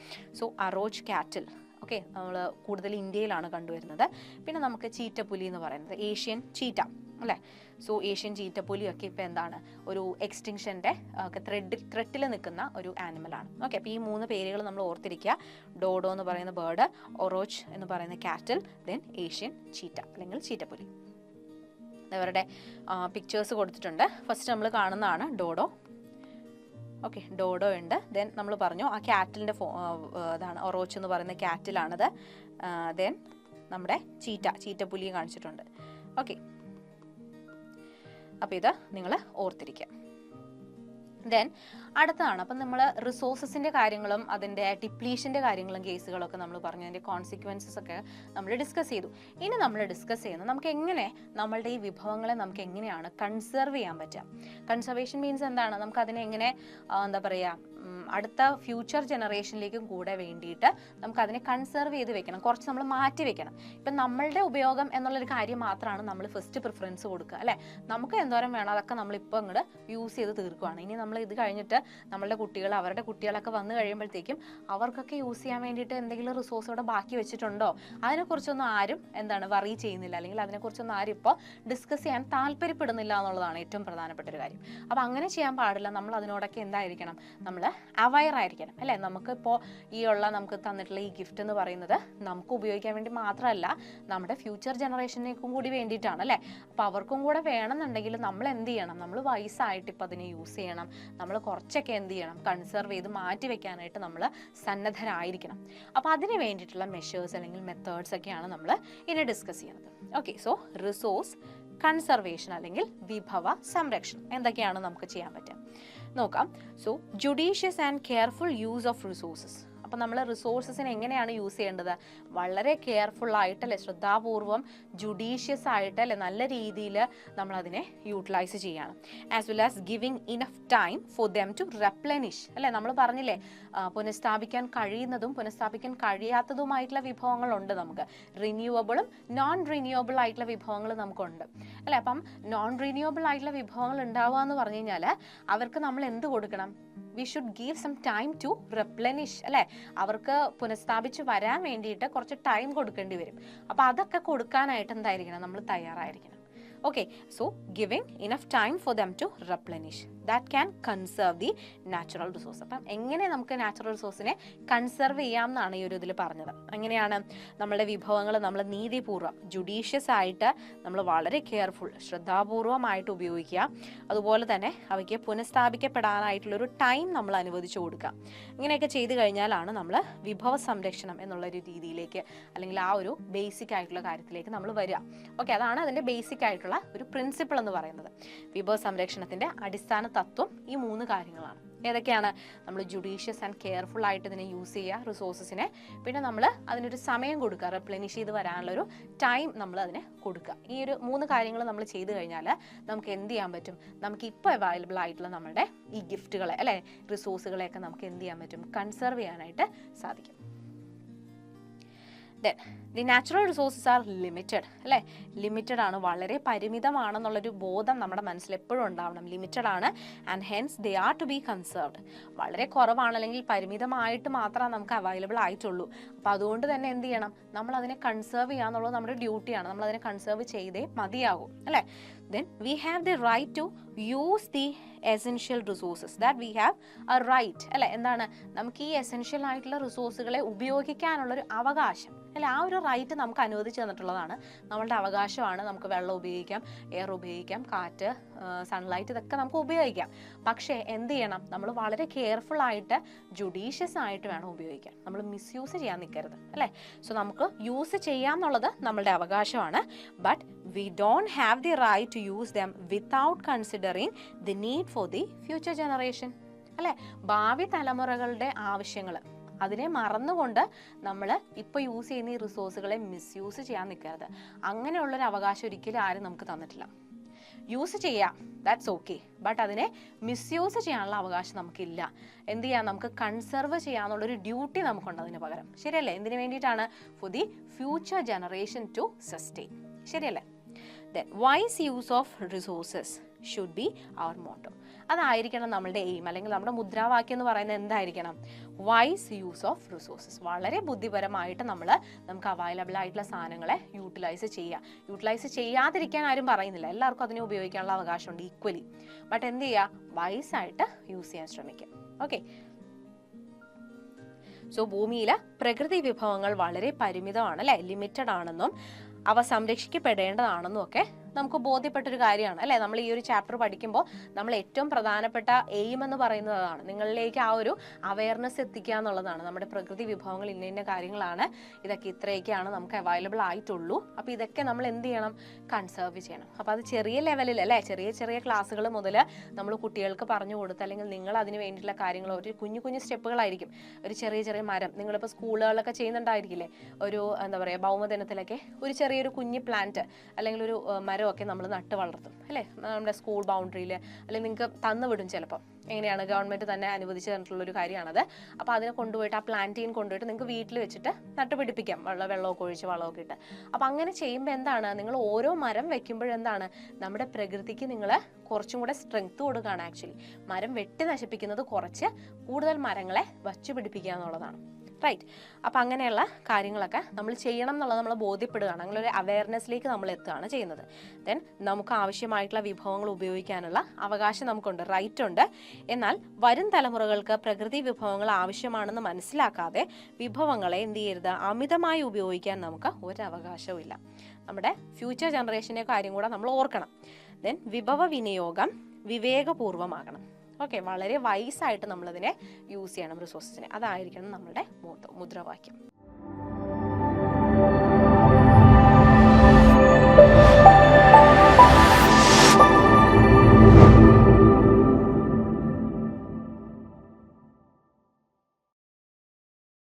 സോ അറോച്ച് കാറ്റിൽ ഓക്കെ നമ്മൾ കൂടുതൽ ഇന്ത്യയിലാണ് കണ്ടുവരുന്നത്. പിന്നെ നമുക്ക് ചീറ്റപ്പുലി എന്ന് പറയുന്നത് ഏഷ്യൻ ചീറ്റ അല്ലേ. സോ ഏഷ്യൻ ചീറ്റപ്പുലിയൊക്കെ ഇപ്പോൾ എന്താണ്, ഒരു എക്സ്റ്റിങ്ഷൻ്റെ ത്രെട്ടിൽ നിൽക്കുന്ന ഒരു ആനിമലാണ്. ഓക്കെ, അപ്പോൾ ഈ 3 പേരുകൾ നമ്മൾ ഓർത്തിരിക്കുക. ഡോഡോ എന്ന് പറയുന്ന ബേർഡ്, ഒറോച്ച് എന്ന് പറയുന്ന കാറ്റിൽ, ദെൻ ഏഷ്യൻ ചീറ്റ അല്ലെങ്കിൽ ചീറ്റപ്പുലി. അവരുടെ പിക്ചേഴ്സ് കൊടുത്തിട്ടുണ്ട്. ഫസ്റ്റ് നമ്മൾ കാണുന്നതാണ് ഡോഡോ. ഓക്കെ, ഡോഡോ ഉണ്ട്. ദെൻ നമ്മൾ പറഞ്ഞു ആ കാറ്റിലിൻ്റെ ഇതാണ് ഒറോച്ച് എന്ന് പറയുന്ന കാറ്റിലാണത്. ദെൻ നമ്മുടെ ചീറ്റപ്പുലിയും കാണിച്ചിട്ടുണ്ട്. ഓക്കെ, അപ്പോൾ ഇത് നിങ്ങൾ ഓർത്തിരിക്കുക. ദെൻ അടുത്തതാണ്, അപ്പം നമ്മൾ റിസോഴ്സസിൻ്റെ കാര്യങ്ങളും അതിൻ്റെ ഡിപ്ലീഷൻ്റെ കാര്യങ്ങളും കേസുകളൊക്കെ നമ്മൾ പറഞ്ഞു, അതിൻ്റെ കോൺസിക്വൻസസ് ഒക്കെ നമ്മൾ ഡിസ്കസ് ചെയ്തു. ഇനി നമ്മൾ ഡിസ്കസ് ചെയ്യുന്നത് നമുക്ക് എങ്ങനെ നമ്മളുടെ ഈ വിഭവങ്ങളെ നമുക്ക് എങ്ങനെയാണ് കൺസർവ് ചെയ്യാൻ പറ്റുക. കൺസർവേഷൻ മീൻസ് എന്താണ്, നമുക്കതിനെ എങ്ങനെ എന്താ പറയുക, അടുത്ത ഫ്യൂച്ചർ ജനറേഷനിലേക്കും കൂടെ വേണ്ടിയിട്ട് നമുക്കതിനെ കൺസർവ് ചെയ്ത് വെക്കണം, കുറച്ച് നമ്മൾ മാറ്റി വെക്കണം. ഇപ്പം നമ്മളുടെ ഉപയോഗം എന്നുള്ളൊരു കാര്യം മാത്രമാണ് നമ്മൾ ഫസ്റ്റ് പ്രിഫറൻസ് കൊടുക്കുക അല്ലേ. നമുക്ക് എന്തോരം വേണം അതൊക്കെ നമ്മളിപ്പോൾ അങ്ങോട്ട് യൂസ് ചെയ്ത് തീർക്കുകയാണ്. ഇനി നമ്മൾ ഇത് കഴിഞ്ഞിട്ട് നമ്മളുടെ കുട്ടികൾ, അവരുടെ കുട്ടികളൊക്കെ വന്നു കഴിയുമ്പോഴത്തേക്കും അവർക്കൊക്കെ യൂസ് ചെയ്യാൻ വേണ്ടിയിട്ട് എന്തെങ്കിലും റിസോഴ്സ് ഇവിടെ ബാക്കി വെച്ചിട്ടുണ്ടോ, അതിനെക്കുറിച്ചൊന്നും ആരും വറി ചെയ്യുന്നില്ല, അല്ലെങ്കിൽ അതിനെക്കുറിച്ചൊന്നും ആരും ഇപ്പോൾ ഡിസ്കസ് ചെയ്യാൻ താല്പര്യപ്പെടുന്നില്ല എന്നുള്ളതാണ് ഏറ്റവും പ്രധാനപ്പെട്ട ഒരു കാര്യം. അപ്പോൾ അങ്ങനെ ചെയ്യാൻ പാടില്ല. നമ്മൾ അതിനോടൊക്കെ എന്തായിരിക്കണം, നമ്മൾ അവയർ ആയിരിക്കണം അല്ലേ. നമുക്കിപ്പോൾ നമുക്ക് തന്നിട്ടുള്ള ഈ ഗിഫ്റ്റ് എന്ന് പറയുന്നത് നമുക്ക് ഉപയോഗിക്കാൻ വേണ്ടി മാത്രമല്ല, നമ്മുടെ ഫ്യൂച്ചർ ജനറേഷനേക്കും കൂടി വേണ്ടിയിട്ടാണ് അല്ലേ. അപ്പോൾ അവർക്കും കൂടെ വേണമെന്നുണ്ടെങ്കിൽ നമ്മൾ എന്ത് ചെയ്യണം, നമ്മൾ വയസ്സായിട്ട് ഇപ്പോൾ അതിനെ യൂസ് ചെയ്യണം. നമ്മൾ കുറച്ചൊക്കെ എന്ത് ചെയ്യണം, കൺസർവ് ചെയ്ത് മാറ്റി വെക്കാനായിട്ട് നമ്മൾ സന്നദ്ധരായിരിക്കണം. അപ്പോൾ അതിന് വേണ്ടിയിട്ടുള്ള മെഷേഴ്സ് അല്ലെങ്കിൽ മെത്തേഡ്സ് ഒക്കെയാണ് നമ്മൾ ഇനി ഡിസ്കസ് ചെയ്യുന്നത്. ഓക്കെ, സോ റിസോഴ്സ് കൺസർവേഷൻ അല്ലെങ്കിൽ വിഭവ സംരക്ഷണം എന്തൊക്കെയാണ് നമുക്ക് ചെയ്യാൻ പറ്റുക നോക്കാം. So judicious and careful use of resources. അപ്പം നമ്മൾ റിസോഴ്സസിനെ എങ്ങനെയാണ് യൂസ് ചെയ്യേണ്ടത്? വളരെ കെയർഫുള്ളായിട്ട് അല്ലെ, ശ്രദ്ധാപൂർവം ജുഡീഷ്യസ് ആയിട്ട് അല്ലെ, നല്ല രീതിയിൽ നമ്മളതിനെ യൂട്ടിലൈസ് ചെയ്യണം. As well as giving enough time for them to replenish അല്ലെ. നമ്മൾ പറഞ്ഞില്ലേ പുനഃസ്ഥാപിക്കാൻ കഴിയുന്നതും പുനഃസ്ഥാപിക്കാൻ കഴിയാത്തതുമായിട്ടുള്ള വിഭവങ്ങളുണ്ട് നമുക്ക്. റിന്യൂവബിളും നോൺ റിന്യൂവബിൾ ആയിട്ടുള്ള വിഭവങ്ങൾ നമുക്കുണ്ട് അല്ലെ. അപ്പം നോൺ റിന്യൂവബിൾ ആയിട്ടുള്ള വിഭവങ്ങൾ ഉണ്ടാവുക എന്ന് പറഞ്ഞു കഴിഞ്ഞാൽ അവർക്ക് നമ്മൾ എന്ത് കൊടുക്കണം? We should give some time to replenish അല്ലെ. അവർക്ക് പുനഃസ്ഥാപിച്ച് വരാൻ വേണ്ടിയിട്ട് കുറച്ച് ടൈം കൊടുക്കേണ്ടി വരും. അപ്പം അതൊക്കെ കൊടുക്കാനായിട്ട് എന്തായിരിക്കണം? നമ്മൾ തയ്യാറായിരിക്കണം. Okay, so giving enough time for them to replenish, that can conserve the natural resource. അപ്പം എങ്ങനെ നമുക്ക് നാച്ചുറൽ റിസോഴ്സിനെ കൺസർവ് ചെയ്യാം എന്നാണ് ഈ ഒരു ഇതിൽ പറഞ്ഞത്. എങ്ങനെയാണ്? നമ്മളുടെ വിഭവങ്ങൾ നമ്മൾ നീതിപൂർവ്വം ജുഡീഷ്യസ് ആയിട്ട് നമ്മൾ വളരെ കെയർഫുൾ ശ്രദ്ധാപൂർവമായിട്ട് ഉപയോഗിക്കുക. അതുപോലെ തന്നെ അവയ്ക്ക് പുനഃസ്ഥാപിക്കപ്പെടാനായിട്ടുള്ളൊരു ടൈം നമ്മൾ അനുവദിച്ചു കൊടുക്കുക. ഇങ്ങനെയൊക്കെ ചെയ്തു കഴിഞ്ഞാലാണ് നമ്മൾ വിഭവ സംരക്ഷണം എന്നുള്ളൊരു രീതിയിലേക്ക് അല്ലെങ്കിൽ ആ ഒരു ബേസിക് ആയിട്ടുള്ള കാര്യത്തിലേക്ക് നമ്മൾ വരിക. ഓക്കെ, അതാണ് അതിൻ്റെ ബേസിക് ആയിട്ടുള്ള ഒരു പ്രിൻസിപ്പിൾ എന്ന് പറയുന്നത്. വിഭവ സംരക്ഷണത്തിന്റെ അടിസ്ഥാന തത്വം ഈ 3 കാര്യങ്ങളാണ്. ഏതൊക്കെയാണ്? നമ്മൾ ജുഡീഷ്യസ് ആൻഡ് കെയർഫുൾ ആയിട്ട് ഇതിനെ യൂസ് ചെയ്യുക റിസോഴ്സസിനെ, പിന്നെ നമ്മൾ അതിനൊരു സമയം കൊടുക്കുക, റെപ്ലെനിഷ് ചെയ്ത് വരാനുള്ളൊരു ടൈം നമ്മൾ അതിനെ കൊടുക്കുക. ഈ ഒരു 3 കാര്യങ്ങൾ നമ്മൾ ചെയ്തു കഴിഞ്ഞാൽ നമുക്ക് എന്ത് ചെയ്യാൻ പറ്റും? നമുക്ക് ഇപ്പോൾ അവൈലബിൾ ആയിട്ടുള്ള നമ്മുടെ ഈ ഗിഫ്റ്റുകളെ അല്ലെ, റിസോഴ്സുകളെയൊക്കെ നമുക്ക് എന്ത് ചെയ്യാൻ പറ്റും? കൺസർവ് ചെയ്യാനായിട്ട് സാധിക്കും. Then the natural resources are limited അല്ലേ. ലിമിറ്റഡ് ആണ്, വളരെ പരിമിതമാണെന്നുള്ളൊരു ബോധം നമ്മുടെ മനസ്സിൽ എപ്പോഴും ഉണ്ടാവണം. ലിമിറ്റഡ് ആണ് and hence they are to be conserved. വളരെ കുറവാണ് അല്ലെങ്കിൽ പരിമിതമായിട്ട് മാത്രമേ നമുക്ക് അവൈലബിൾ ആയിട്ടുള്ളൂ. അപ്പോൾ അതുകൊണ്ട് തന്നെ എന്ത് ചെയ്യണം? നമ്മൾ അതിനെ കൺസേർവ് ചെയ്യുക എന്നുള്ളത് നമ്മുടെ ഡ്യൂട്ടിയാണ്. നമ്മൾ അതിനെ കൺസേർവ് ചെയ്തേ മതിയാകും അല്ലേ. Then we have the right to use the essential resources that we have a right അല്ലെ. എന്താണ്? നമുക്ക് ഈ എസെൻഷ്യൽ ആയിട്ടുള്ള റിസോഴ്സുകളെ ഉപയോഗിക്കാനുള്ളൊരു അവകാശം അല്ലെ. ആ ഒരു റൈറ്റ് നമുക്ക് അനുവദിച്ചു തന്നിട്ടുള്ളതാണ്, നമ്മളുടെ അവകാശമാണ്. നമുക്ക് വെള്ളം ഉപയോഗിക്കാം, എയർ ഉപയോഗിക്കാം, കാറ്റ്, സൺലൈറ്റ്, ഇതൊക്കെ നമുക്ക് ഉപയോഗിക്കാം. പക്ഷേ എന്ത് ചെയ്യണം? നമ്മൾ വളരെ കെയർഫുൾ ആയിട്ട് ജുഡീഷ്യസ് ആയിട്ട് വേണം ഉപയോഗിക്കാൻ. നമ്മൾ മിസ്യൂസ് ചെയ്യാൻ നിൽക്കരുത് അല്ലേ. സോ നമുക്ക് യൂസ് ചെയ്യാന്നുള്ളത് നമ്മളുടെ അവകാശമാണ്. But we don't have the right to use them without considering the need for the future generation അല്ലേ. ഭാവി തലമുറകളുടെ ആവശ്യങ്ങൾ അതിനെ മറന്നുകൊണ്ട് നമ്മൾ ഇപ്പോൾ യൂസ് ചെയ്യുന്ന ഈ റിസോഴ്സുകളെ മിസ്യൂസ് ചെയ്യാൻ നിൽക്കരുത്. അങ്ങനെയുള്ളൊരു അവകാശം ഒരിക്കലും ആരും നമുക്ക് തന്നിട്ടില്ല. യൂസ് ചെയ്യാം, ദാറ്റ്സ് ഓക്കെ, ബട്ട് അതിനെ മിസ്യൂസ് ചെയ്യാനുള്ള അവകാശം നമുക്കില്ല. എന്ത് ചെയ്യാം? നമുക്ക് കൺസർവ് ചെയ്യാന്നുള്ളൊരു ഡ്യൂട്ടി നമുക്കുണ്ട് അതിന് പകരം. ശരിയല്ലേ? എന്തിനു വേണ്ടിയിട്ടാണ്? For the future generation to sustain. ശരിയല്ലേ? Then wise use of resources should be our motto. അതായിരിക്കണം നമ്മളുടെ എയിം അല്ലെങ്കിൽ നമ്മുടെ മുദ്രാവാക്യം എന്ന് പറയുന്നത് എന്തായിരിക്കണം? Wise use of resources. വളരെ ബുദ്ധിപരമായിട്ട് നമുക്ക് അവൈലബിൾ ആയിട്ടുള്ള സാധനങ്ങളെ യൂട്ടിലൈസ് ചെയ്യുക. യൂട്ടിലൈസ് ചെയ്യാതിരിക്കാൻ ആരും പറയുന്നില്ല, എല്ലാവർക്കും അതിനെ ഉപയോഗിക്കാനുള്ള അവകാശമുണ്ട് ഈക്വലി. ബട്ട് എന്ത് ചെയ്യുക? വൈസായിട്ട് യൂസ് ചെയ്യാൻ ശ്രമിക്കുക. ഓക്കെ. സോ ഭൂമിയിലെ പ്രകൃതി വിഭവങ്ങൾ വളരെ പരിമിതമാണ് അല്ലെ, ലിമിറ്റഡ് ആണെന്നും അവ സംരക്ഷിക്കപ്പെടേണ്ടതാണെന്നും ഒക്കെ നമുക്ക് ബോധ്യപ്പെട്ടൊരു കാര്യമാണ് അല്ലേ. നമ്മൾ ഈ ഒരു ചാപ്റ്റർ പഠിക്കുമ്പോൾ നമ്മൾ ഏറ്റവും പ്രധാനപ്പെട്ട എയിം എന്ന് പറയുന്നതാണ് നിങ്ങളിലേക്ക് ആ ഒരു അവയർനെസ് എത്തിക്കുക എന്നുള്ളതാണ്. നമ്മുടെ പ്രകൃതി വിഭവങ്ങൾ ഇന്ന ഇന്ന കാര്യങ്ങളാണ്, ഇതൊക്കെ ഇത്രയൊക്കെയാണ് നമുക്ക് അവൈലബിൾ ആയിട്ടുള്ളൂ. അപ്പോൾ ഇതൊക്കെ നമ്മൾ എന്ത് ചെയ്യണം? കൺസേർവ് ചെയ്യണം. അപ്പോൾ അത് ചെറിയ ലെവലിൽ അല്ലേ, ചെറിയ ചെറിയ ക്ലാസ്സുകൾ മുതൽ നമ്മൾ കുട്ടികൾക്ക് പറഞ്ഞു കൊടുത്ത് അല്ലെങ്കിൽ നിങ്ങൾ അതിന് വേണ്ടിയിട്ടുള്ള കാര്യങ്ങൾ ഒരു കുഞ്ഞു കുഞ്ഞു സ്റ്റെപ്പുകളായിരിക്കും. ഒരു ചെറിയ ചെറിയ മരം നിങ്ങളിപ്പോൾ സ്കൂളുകളിലൊക്കെ ചെയ്യുന്നുണ്ടായിരിക്കില്ലേ, ഒരു എന്താ പറയുക ഭൗമദിനത്തിലൊക്കെ ഒരു ചെറിയൊരു കുഞ്ഞ് പ്ലാന്റ് അല്ലെങ്കിൽ ഒരു മരം ഒക്കെ നമ്മൾ നട്ട് വളർത്തും അല്ലേ, നമ്മുടെ സ്കൂൾ ബൗണ്ടറിയിൽ അല്ലെങ്കിൽ നിങ്ങൾക്ക് തന്നു വിടും. ചിലപ്പോൾ എങ്ങനെയാണ് ഗവൺമെൻറ് തന്നെ അനുവദിച്ച് തന്നിട്ടുള്ളൊരു കാര്യമാണത്. അപ്പോൾ അതിനെ കൊണ്ടുപോയിട്ട് ആ പ്ലാന്റീൻ കൊണ്ടുപോയിട്ട് നിങ്ങൾക്ക് വീട്ടിൽ വെച്ചിട്ട് നട്ടുപിടിപ്പിക്കാം, വെള്ളമൊക്കെ ഒഴിച്ച് വളമൊക്കെ ഇട്ട്. അപ്പോൾ അങ്ങനെ ചെയ്യുമ്പോൾ എന്താണ്? നിങ്ങൾ ഓരോ മരം വെക്കുമ്പോഴെന്താണ്? നമ്മുടെ പ്രകൃതിക്ക് നിങ്ങൾ കുറച്ചും കൂടെ സ്ട്രെങ്ത് കൊടുക്കുകയാണ്. ആക്ച്വലി മരം വെട്ടി നശിപ്പിക്കുന്നത് കുറച്ച് കൂടുതൽ മരങ്ങളെ വച്ചു പിടിപ്പിക്കുക എന്നുള്ളതാണ്. റൈറ്റ്. അപ്പം അങ്ങനെയുള്ള കാര്യങ്ങളൊക്കെ നമ്മൾ ചെയ്യണം എന്നുള്ളത് നമ്മൾ ബോധ്യപ്പെടുകയാണ്. അങ്ങനെ ഒരു അവയർനെസ്സിലേക്ക് നമ്മൾ എത്തുകയാണ് ചെയ്യുന്നത്. ദെൻ നമുക്ക് ആവശ്യമായിട്ടുള്ള വിഭവങ്ങൾ ഉപയോഗിക്കാനുള്ള അവകാശം നമുക്കുണ്ട്, റൈറ്റ് ഉണ്ട്. എന്നാൽ വരും തലമുറകൾക്ക് പ്രകൃതി വിഭവങ്ങൾ ആവശ്യമാണെന്ന് മനസ്സിലാക്കാതെ വിഭവങ്ങളെ എന്ത് ചെയ്യരുത്? അമിതമായി ഉപയോഗിക്കാൻ നമുക്ക് ഒരു അവകാശവും ഇല്ല. നമ്മുടെ ഫ്യൂച്ചർ ജനറേഷൻ്റെ കാര്യം കൂടെ നമ്മൾ ഓർക്കണം. ദെൻ വിഭവ വിനിയോഗം വിവേകപൂർവമാകണം. ഓക്കെ, വളരെ വൈസായിട്ട് നമ്മളതിനെ യൂസ് ചെയ്യണം റിസോഴ്സസിനെ. അതായിരിക്കണം നമ്മളുടെ മുദ്രാവാക്യം.